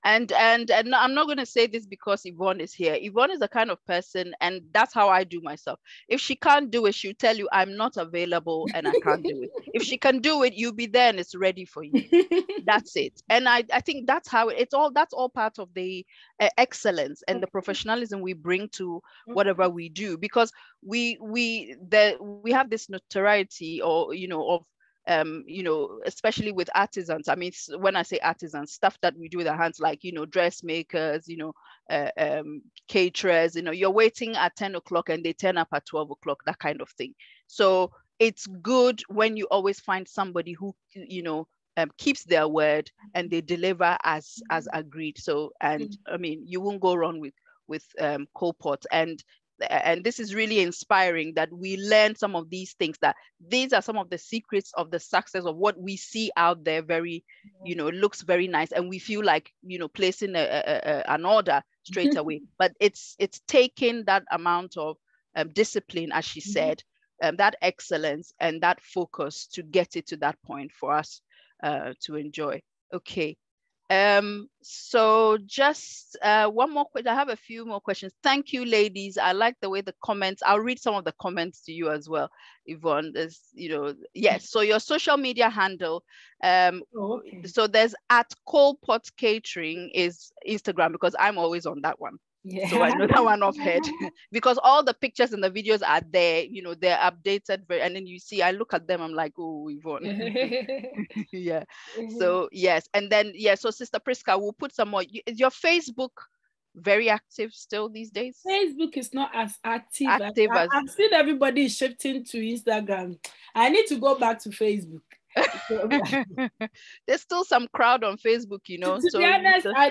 And I'm not going to say this because Yvonne is here. Yvonne is the kind of person, and that's how I do myself. If she can't do it, she'll tell you I'm not available and I can't do it. If she can do it, you'll be there and it's ready for you. That's it. And I think that's how that's all part of the excellence and the professionalism we bring to whatever we do, because we have this notoriety, or of especially with artisans. I mean, when I say artisans, stuff that we do with our hands, like, dressmakers, caterers, you're waiting at 10 o'clock and they turn up at 12 o'clock, that kind of thing. So it's good when you always find somebody who, keeps their word and they deliver as agreed. So, and I mean, you won't go wrong with KOALPOT. And this is really inspiring that we learn some of these things, that these are some of the secrets of the success of what we see out there. Very, looks very nice, and we feel like, placing an order straight away. But it's taking that amount of discipline, as she said, that excellence and that focus to get it to that point for us to enjoy. Okay. So just one more question. I have a few more questions. Thank you, ladies. I like the way the comments, I'll read some of the comments to you as well, Yvonne. There's, yes. So your social media handle, so there's at KOALPOT Catering is Instagram, because I'm always on that one. Yeah. So I know that one off head because all the pictures and the videos are there, they're updated. And then you see, I look at them, I'm like, oh, Yvonne. Yeah. So yes. And then, yeah, so Sister Priska, we'll put some more. Is your Facebook very active still these days? Facebook is not as active as I've seen everybody shifting to Instagram. I need to go back to Facebook. There's still some crowd on Facebook, To be honest, I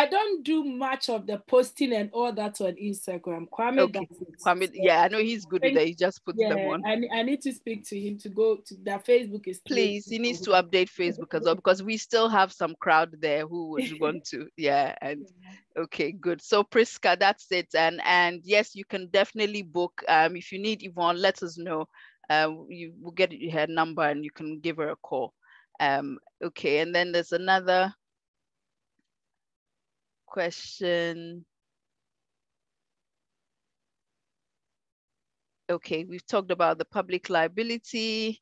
don't do much of the posting and all that on Instagram. Kwame does it. Kwame, yeah, I know he's good with that. He just puts them on. I need to speak to him to go to that. Facebook is please. He needs to update Facebook as well, because we still have some crowd there who would want to. Yeah. And okay, good. So Priska, that's it. And yes, you can definitely book. If you need Yvonne, let us know. You will get her number and you can give her a call. Okay, and then there's another question. Okay, we've talked about the public liability.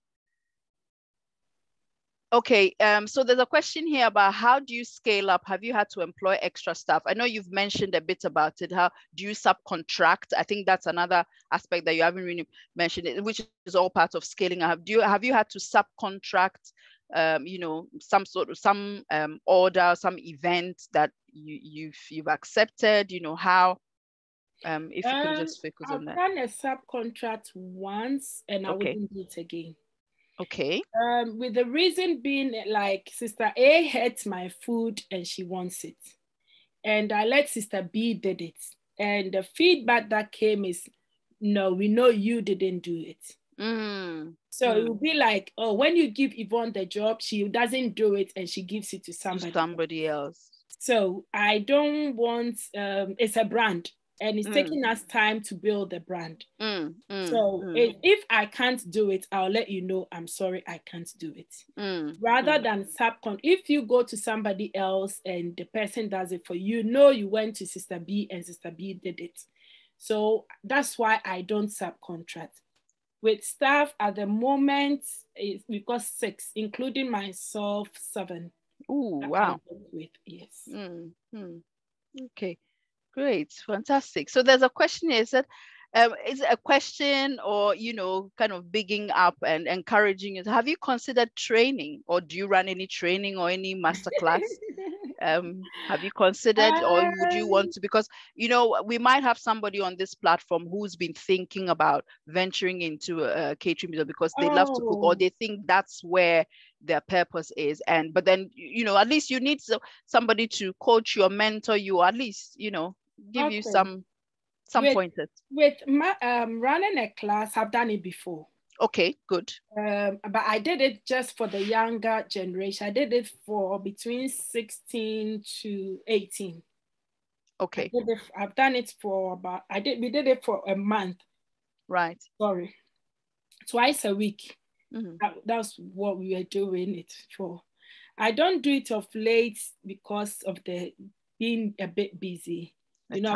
Okay, so there's a question here about how do you scale up? Have you had to employ extra staff? I know you've mentioned a bit about it. How do you subcontract? I think that's another aspect that you haven't really mentioned, which is all part of scaling up. Have you had to subcontract, some order, some event that you've accepted? How? If you can just focus on that. I've done a subcontract once, and I wouldn't do it again. Okay. With the reason being, like, Sister A hates my food and she wants it, and I let Sister B did it, and the feedback that came is, no, we know you didn't do it. So it will be like, oh, when you give Yvonne the job, she doesn't do it and she gives it to somebody else. So I don't want, it's a brand. And it's taking us time to build the brand. If I can't do it, I'll let you know, I'm sorry, I can't do it. Rather than if you go to somebody else and the person does it for you, you went to Sister B and Sister B did it. So that's why I don't subcontract. With staff at the moment, we've got 6, including myself, 7. Oh, wow. With, yes. Okay. Great, fantastic. So there's a question here. Is it a question or, kind of bigging up and encouraging you? Have you considered training, or do you run any training or any masterclass? Have you considered, or would you want to? Because, we might have somebody on this platform who's been thinking about venturing into a catering business because they love to cook, or they think that's where their purpose is. But then, at least you need somebody to coach you or mentor you, or at least, give you some pointers. With running a class, I've done it before. Okay, good. But I did it just for the younger generation. I did it for between 16 to 18. Okay. I've done it for we did it for a month. Right. Sorry. Twice a week. That's what we were doing it for. I don't do it of late because of the being a bit busy. You know,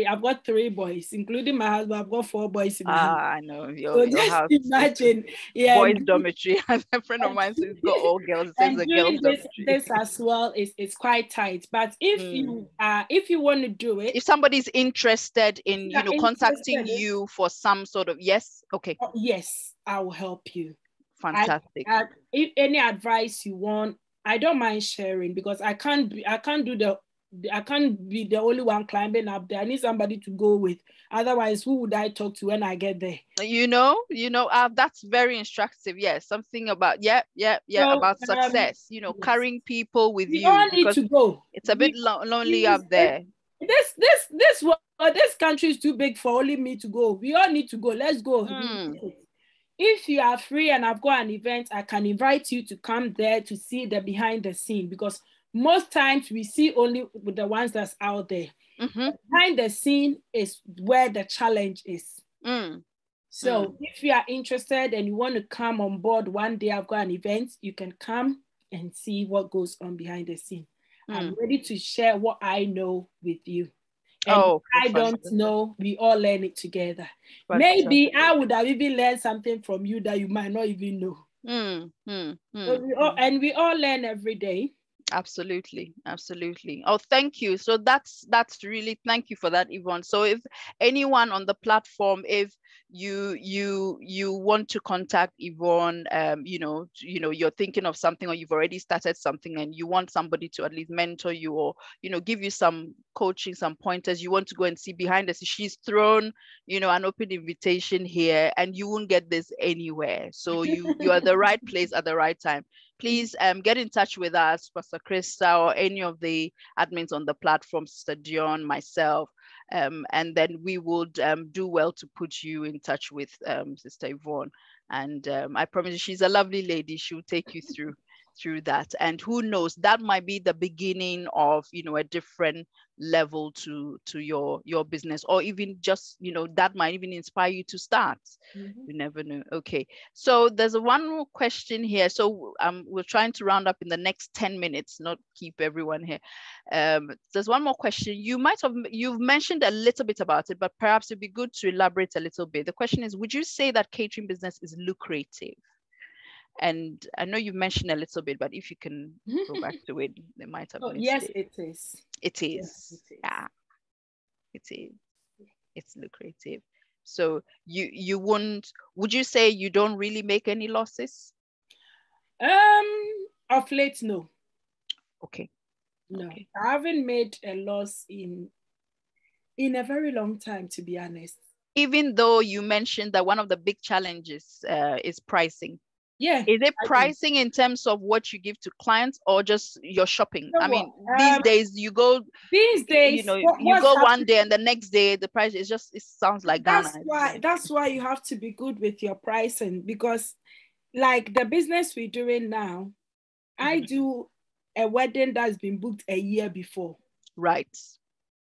I've got three boys, including my husband. I've got 4 boys in my house. I know your house. Imagine, boys' dormitory. A friend of mine who's got all girls. And doing this as well is quite tight. But if you want to do it, if somebody's interested in contacting you for some sort of yes, I will help you. Fantastic. If any advice you want, I don't mind sharing, because I can't be the only one climbing up there. I need somebody to go with. Otherwise, who would I talk to when I get there? That's very instructive. Yes, something about about success. Yes. Carrying people with you. We all need to go. It's a bit lonely up there. This country is too big for only me to go. We all need to go. Let's go. If you are free and I've got an event, I can invite you to come there to see the behind the scene, because most times we see only with the ones that's out there. Behind the scene is where the challenge is. So if you are interested and you want to come on board one day, I've got an event, you can come and see what goes on behind the scene. I'm ready to share what I know with you. And I don't know, we all learn it together. Maybe I would have even learned something from you that you might not even know. So we all learn every day. Absolutely. Oh, thank you. So that's really, thank you for that, Yvonne. So if anyone on the platform, if you want to contact Yvonne, you're thinking of something, or you've already started something and you want somebody to at least mentor you, or give you some coaching, some pointers, you want to go and see behind the scenes, she's thrown an open invitation here, and you won't get this anywhere. So you are the right place at the right time. Please get in touch with us, Pastor Krista, or any of the admins on the platform, Sister Dion, myself, and then we would do well to put you in touch with Sister Yvonne. And I promise you, she's a lovely lady. She'll take you through that. And who knows, that might be the beginning of a different level to your business, or even just that might even inspire you to start. You never know. Okay, so there's one more question here. So we're trying to round up in the next 10 minutes, not keep everyone here. There's one more question. You've mentioned a little bit about it, but perhaps it'd be good to elaborate a little bit. The question is, would you say that catering business is lucrative? And I know you mentioned a little bit, but if you can go back to it, they might have missed yes, it. It is. It is. Yes, it is. Yeah, it is. It's lucrative. So would you say you don't really make any losses? Of late, no. Okay. No, okay. I haven't made a loss in a very long time, to be honest. Even though you mentioned that one of the big challenges is pricing. Yeah. Is it pricing in terms of what you give to clients, or just your shopping? I mean, these days you go. These days, you go one day and the next day the price is just. It sounds like Ghana. That's why you have to be good with your pricing, because, like the business we're doing now, I do a wedding that's been booked a year before. Right.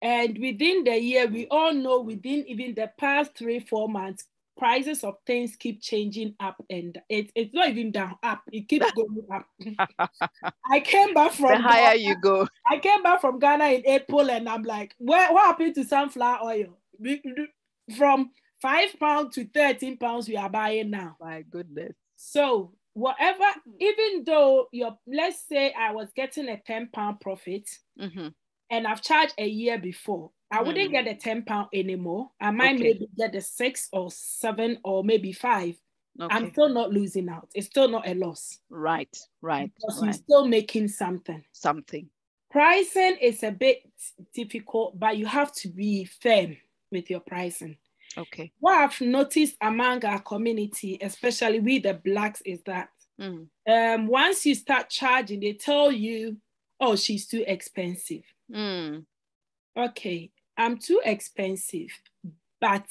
And within the year, we all know within even the past 3-4 months, prices of things keep changing up, and it's not even down, up. It keeps going up. I came back from the higher Ghana. You go. I came back from Ghana in April, and I'm like, what happened to sunflower oil? From £5 to £13 we are buying now. My goodness. So whatever, even though let's say I was getting a £10 profit, and I've charged a year before, I wouldn't get a £10 anymore. I might maybe get a 6 or 7 or maybe 5. Okay. I'm still not losing out. It's still not a loss. Right. Because you're still making something. Pricing is a bit difficult, but you have to be firm with your pricing. Okay. What I've noticed among our community, especially we the Blacks, is that once you start charging, they tell you, oh, she's too expensive. Okay, I'm too expensive, but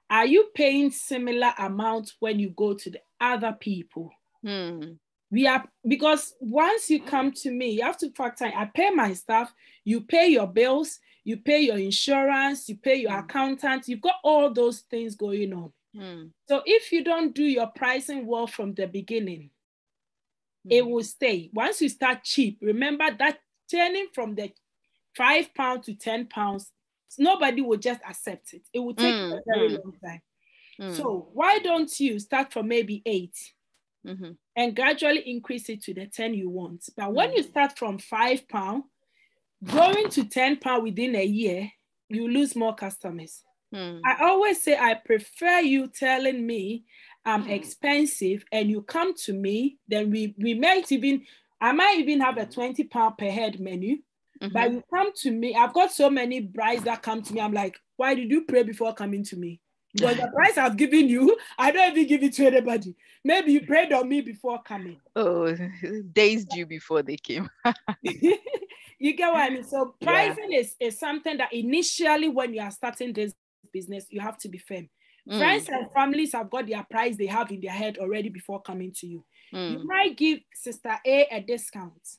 are you paying similar amount when you go to the other people? Because once you come to me, you have to factor in, I pay my staff, you pay your bills, you pay your insurance, you pay your accountant, you've got all those things going on. So if you don't do your pricing well from the beginning, it will stay. Once you start cheap, remember that turning from the £5 to £10, nobody will just accept it. It will take a very long time. So why don't you start from maybe 8 and gradually increase it to the 10 you want? But when you start from £5, going to £10 within a year, you lose more customers. I always say I prefer you telling me I'm expensive and you come to me, then I might even have a £20 per head menu. But you come to me, I've got so many brides that come to me. I'm like, why did you pray before coming to me? Because the price I've given you, I don't even give it to anybody. Maybe you prayed on me before coming. Oh, days due before they came. You get what I mean? So pricing is something that initially when you are starting this business, you have to be firm. Friends and families have got their price they have in their head already before coming to you. You might give Sister A discount.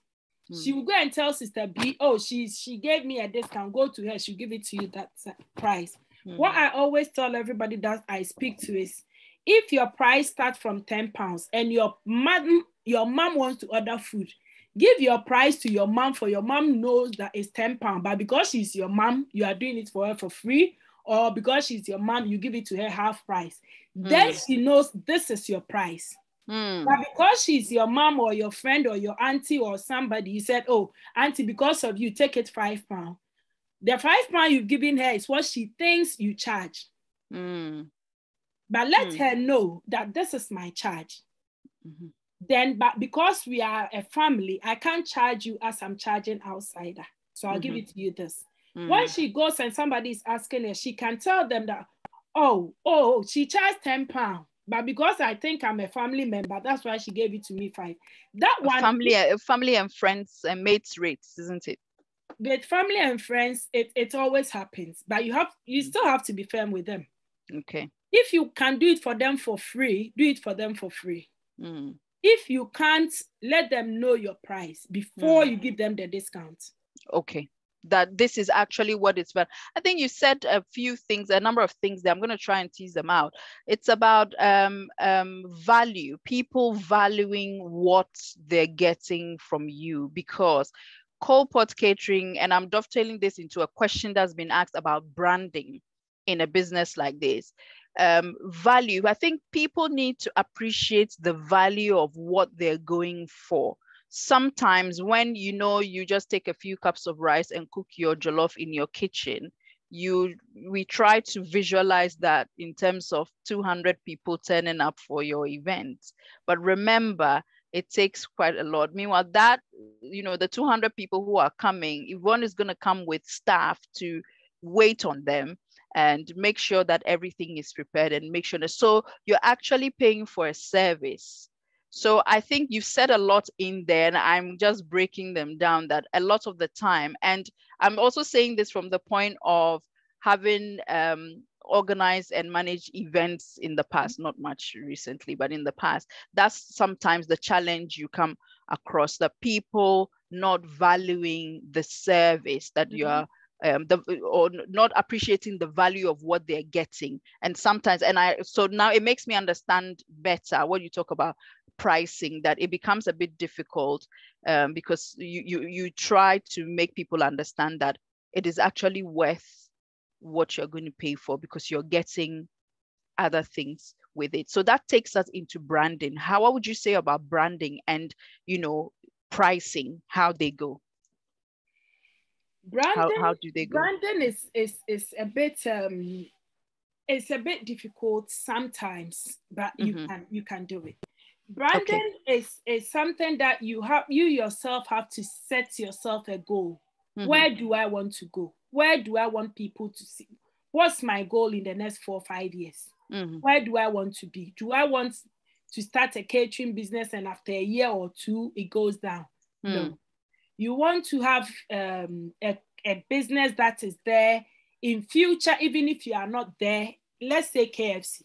She will go and tell Sister B, oh, she gave me a discount. Go to her, she'll give it to you that price. What I always tell everybody that I speak to is, if your price starts from £10 and your mom wants to order food, give your price to your mom, for your mom knows that it's £10. But because she's your mom, you are doing it for her for free. Or because she's your mom, you give it to her half price. Then she knows this is your price. But because she's your mom or your friend or your auntie or somebody, you said, oh, auntie, because of you, take it £5. The £5 you've given her is what she thinks you charge. But let her know that this is my charge. Then, but because we are a family, I can't charge you as I'm charging outsider. So I'll give it to you this. When she goes and somebody is asking her, she can tell them that, oh, she charged £10. But because I think I'm a family member, that's why she gave it to me 5. That one, family and friends and mates rates, isn't it? With family and friends, it always happens. But you still have to be firm with them. Okay. If you can do it for them for free, do it for them for free. If you can't, let them know your price before you give them the discount. Okay. That this is actually what it's about. I think you said a number of things there. I'm going to try and tease them out. It's about value, people valuing what they're getting from you, because KOALPOT Catering, and I'm dovetailing this into a question that's been asked about branding in a business like this. Value, I think people need to appreciate the value of what they're going for. Sometimes when you just take a few cups of rice and cook your jollof in your kitchen, we try to visualize that in terms of 200 people turning up for your event. But remember, it takes quite a lot. Meanwhile, that, the 200 people who are coming, Yvonne is going to come with staff to wait on them and make sure that everything is prepared and make sure that, so you're actually paying for a service. So I think you've said a lot in there, and I'm just breaking them down that a lot of the time, and I'm also saying this from the point of having organized and managed events in the past, not much recently, but in the past, that's sometimes the challenge you come across, the people not valuing the service that you are or not appreciating the value of what they're getting. And sometimes, so now it makes me understand better what you talk about pricing, that it becomes a bit difficult because you try to make people understand that it is actually worth what you're going to pay for because you're getting other things with it. So that takes us into branding. What would you say about branding and pricing, how they go? Branding, how do they go? Branding is a bit it's a bit difficult sometimes, but you can do it. Branding is something that you yourself have to set yourself a goal. Where do I want to go? Where do I want people to see? What's my goal in the next 4 or 5 years? Where do I want to be? Do I want to start a catering business and after a year or 2 it goes down? No. You want to have a business that is there in future, even if you are not there. Let's say KFC.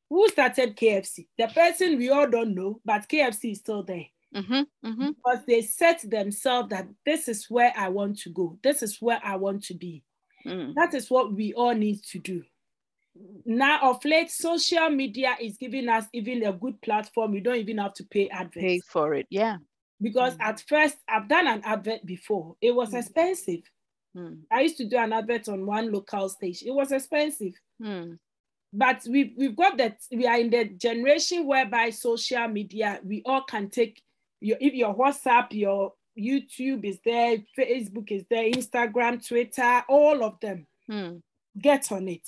Who started KFC? The person we all don't know, but KFC is still there. Because they set themselves that this is where I want to go. This is where I want to be. That is what we all need to do. now of late, social media is giving us even a good platform. You don't even have to pay adverts. Pay for it, yeah. Because at first, I've done an advert before. It was expensive. I used to do an advert on one local station. It was expensive. But we've got that. We are in the generation whereby social media, we all can take if your WhatsApp, your YouTube is there, Facebook is there, Instagram, Twitter, all of them. Get on it.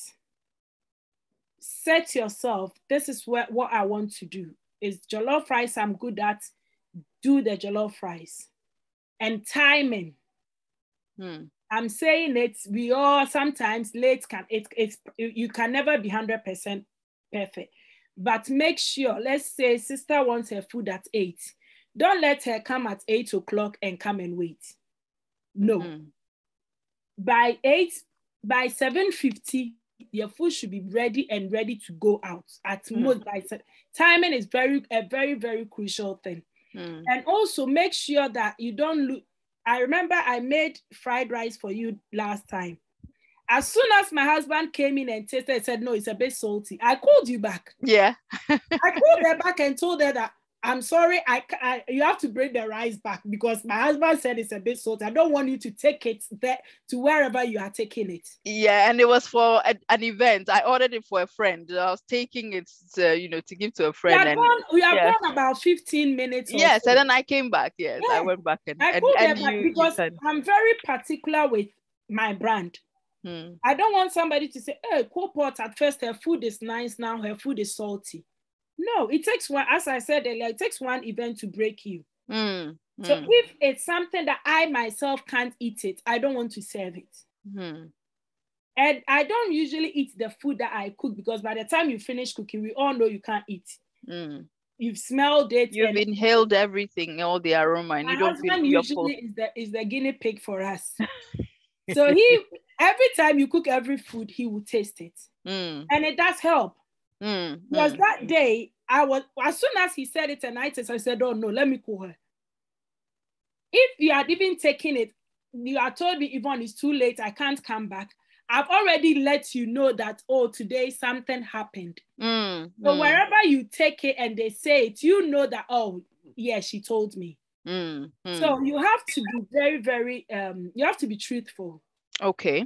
Set yourself, this is what I want to do. Is jollof rice I'm good at, do the jollof rice. And timing. I'm saying it, we all sometimes late you can never be 100% perfect. But make sure, let's say sister wants her food at 8. Don't let her come at 8 o'clock and come and wait. No. By 7:50, your food should be ready and ready to go out. At most, timing is a very, very crucial thing. And also make sure that you don't lose. I remember I made fried rice for you last time. As soon as my husband came in and tasted it, said, no, it's a bit salty. I called you back. Yeah. I called her back and told her that, I'm sorry, you have to bring the rice back because my husband said it's a bit salty. I don't want you to take it there to wherever you are taking it. Yeah, and it was for an event. I ordered it for a friend. I was taking it, to give to a friend. We have gone about 15 minutes. Yes, and then I came back. Yes, I went back I called her back because I'm very particular with my brand. I don't want somebody to say, hey, KOALPOT, at first her food is nice, now her food is salty. No, it takes one, as I said earlier, it takes one event to break you. So if it's something that I myself can't eat it, I don't want to serve it. And I don't usually eat the food that I cook because by the time you finish cooking, we all know you can't eat. You've smelled it. You've inhaled everything, all the aroma, and you don't feel your usually is the guinea pig for us. So every time you cook every food, he will taste it. And it does help. Because that day, as soon as he said it and I said, oh no, let me call her. If you had even taken it, you had told me, Yvonne, it's too late, I can't come back. I've already let you know that, oh, today something happened. So wherever you take it and they say it, you know that, oh, yeah, she told me. So you have to be very, very, you have to be truthful. Okay.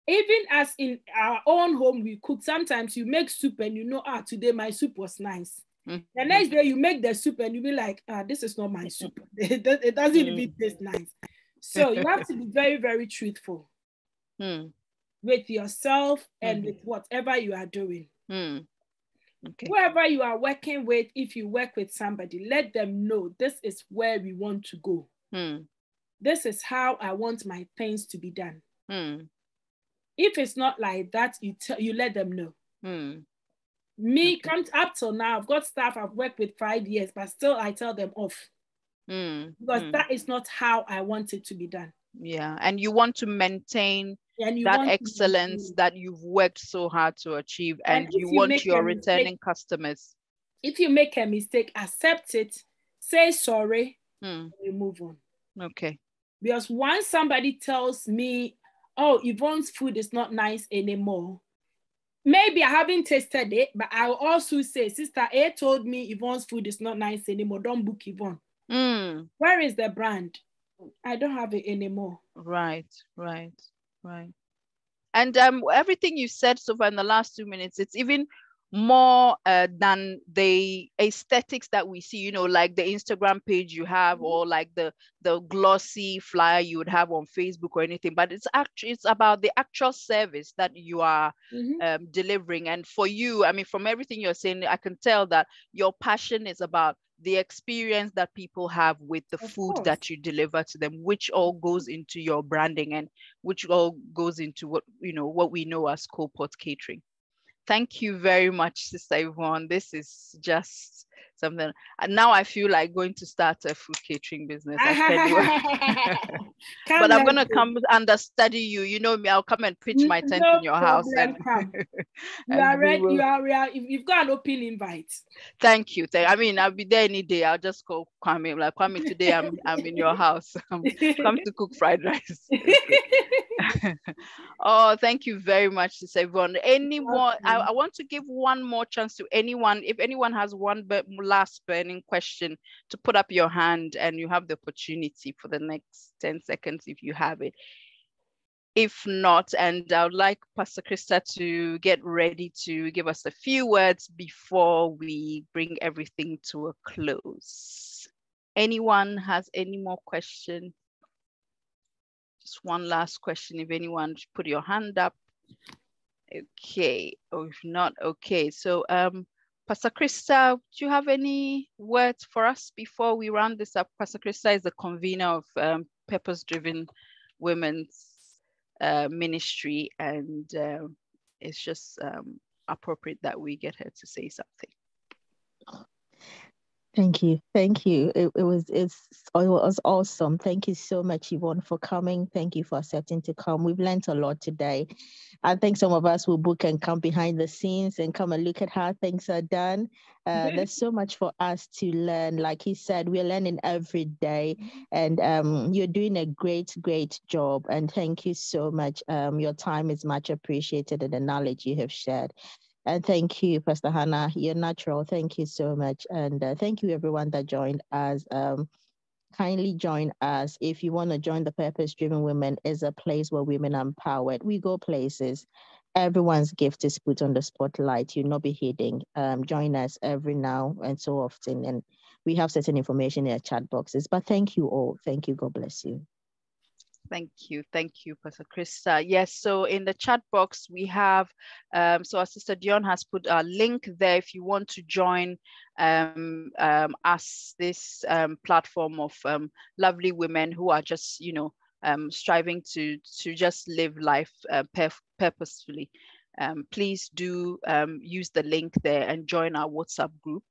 Even as in our own home, we cook, sometimes you make soup and you know, today my soup was nice. The next day you make the soup and you be like, this is not my soup. It doesn't even taste nice. So you have to be very, very truthful with yourself and with whatever you are doing. Okay. Whoever you are working with, if you work with somebody, let them know this is where we want to go. This is how I want my things to be done. If it's not like that, you let them know. Me, comes up till now, I've got staff I've worked with 5 years, but still I tell them off. Because that is not how I want it to be done. Yeah, and you want to maintain that excellence that you've worked so hard to achieve, and you want your returning customers. If you make a mistake, accept it, say sorry, and you move on. Okay. Because once somebody tells me, oh, Yvonne's food is not nice anymore, maybe I haven't tasted it, but I'll also say, Sister A told me Yvonne's food is not nice anymore. Don't book Yvonne. Where is the brand? I don't have it anymore. Right. And everything you said so far in the last 2 minutes, it's even more than the aesthetics that we see, like the Instagram page you have, or like the glossy flyer you would have on Facebook or anything, but it's about the actual service that you are delivering. And for you, I mean, from everything you're saying, I can tell that your passion is about the experience that people have with the food that you deliver to them, which all goes into your branding and which all goes into what we know as KOALPOT Catering. Thank you very much, Sister Yvonne. This is just something. And now I feel like going to start a food catering business. I tell you. But I'm gonna come understudy you. You know me. I'll come and pitch my tent in your house. And you are ready. You are. You've got an open invite. Thank you. I mean, I'll be there any day. I'll just call Kwame. Like, Kwame, today I'm in your house. Come to cook fried rice. Oh, thank you very much, Sister Yvonne. Anyone? I want to give one more chance to anyone. If anyone has one last burning question, to put up your hand, and you have the opportunity for the next 10 seconds if you have it. If not, and I would like Pastor Krista to get ready to give us a few words before we bring everything to a close. Anyone has any more questions? Just one last question. If anyone, put your hand up. Okay, or if not, okay. So Pastor Krista, do you have any words for us before we round this up? Pastor Krista is the convener of Purpose-Driven Women's Ministry, and it's just appropriate that we get her to say something. Thank you. It was awesome. Thank you so much, Yvonne, for coming. Thank you for accepting to come. We've learned a lot today. I think some of us will book and come behind the scenes and come and look at how things are done. There's so much for us to learn. Like he said, we're learning every day, and you're doing a great job. And thank you so much. Your time is much appreciated, and the knowledge you have shared. And thank you, Pastor Hannah. You're natural. Thank you so much. And thank you, everyone that joined us. Kindly join us. If you want to join the Purpose-Driven Women, is a place where women are empowered. We go places. Everyone's gift is put on the spotlight. You'll not be hidden. Join us every now and so often. And we have certain information in the chat boxes. But thank you all. Thank you. God bless you. Thank you, Pastor Krista. Yes, so in the chat box we have, so our sister Dion has put a link there if you want to join us, this platform of lovely women who are just, striving to just live life purposefully. Please do use the link there and join our WhatsApp group,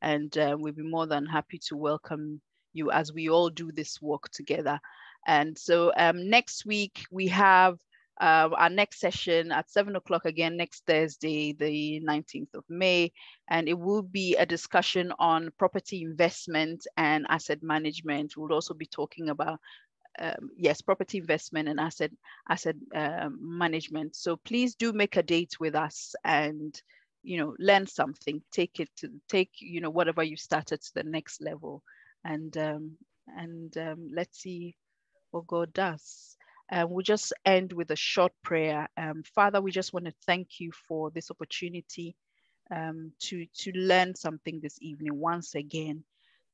and we'll be more than happy to welcome you as we all do this work together. And so next week we have our next session at 7 o'clock again, next Thursday, the 19th of May. And it will be a discussion on property investment and asset management. We'll also be talking about, property investment and asset management. So please do make a date with us and, learn something, take whatever you started to the next level. And let's see what God does. We'll just end with a short prayer. Father, we just want to thank you for this opportunity to learn something this evening once again.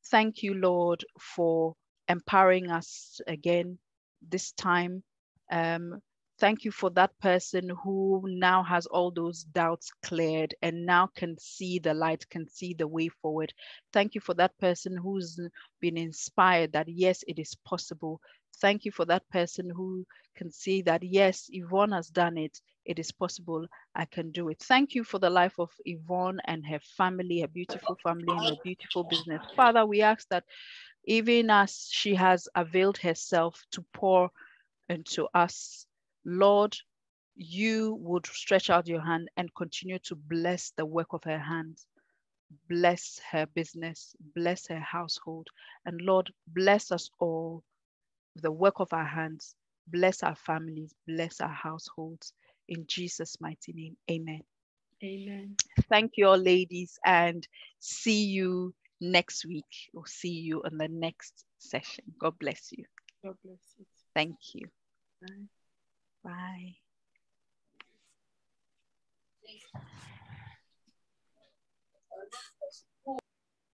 Thank you, Lord, for empowering us again this time. Thank you for that person who now has all those doubts cleared and now can see the light, can see the way forward. Thank you for that person who's been inspired that, yes, it is possible. Thank you for that person who can see that, yes, Yvonne has done it. It is possible. I can do it. Thank you for the life of Yvonne and her family, her beautiful family and her beautiful business. Father, we ask that even as she has availed herself to pour into us, Lord, you would stretch out your hand and continue to bless the work of her hands. Bless her business, bless her household, and Lord, bless us all. The work of our hands, bless our families, bless our households. In Jesus' mighty name, amen. Amen. Thank you all, ladies, and see you next week. Or see you on the next session. God bless you. God bless you. Thank you. Bye. Bye.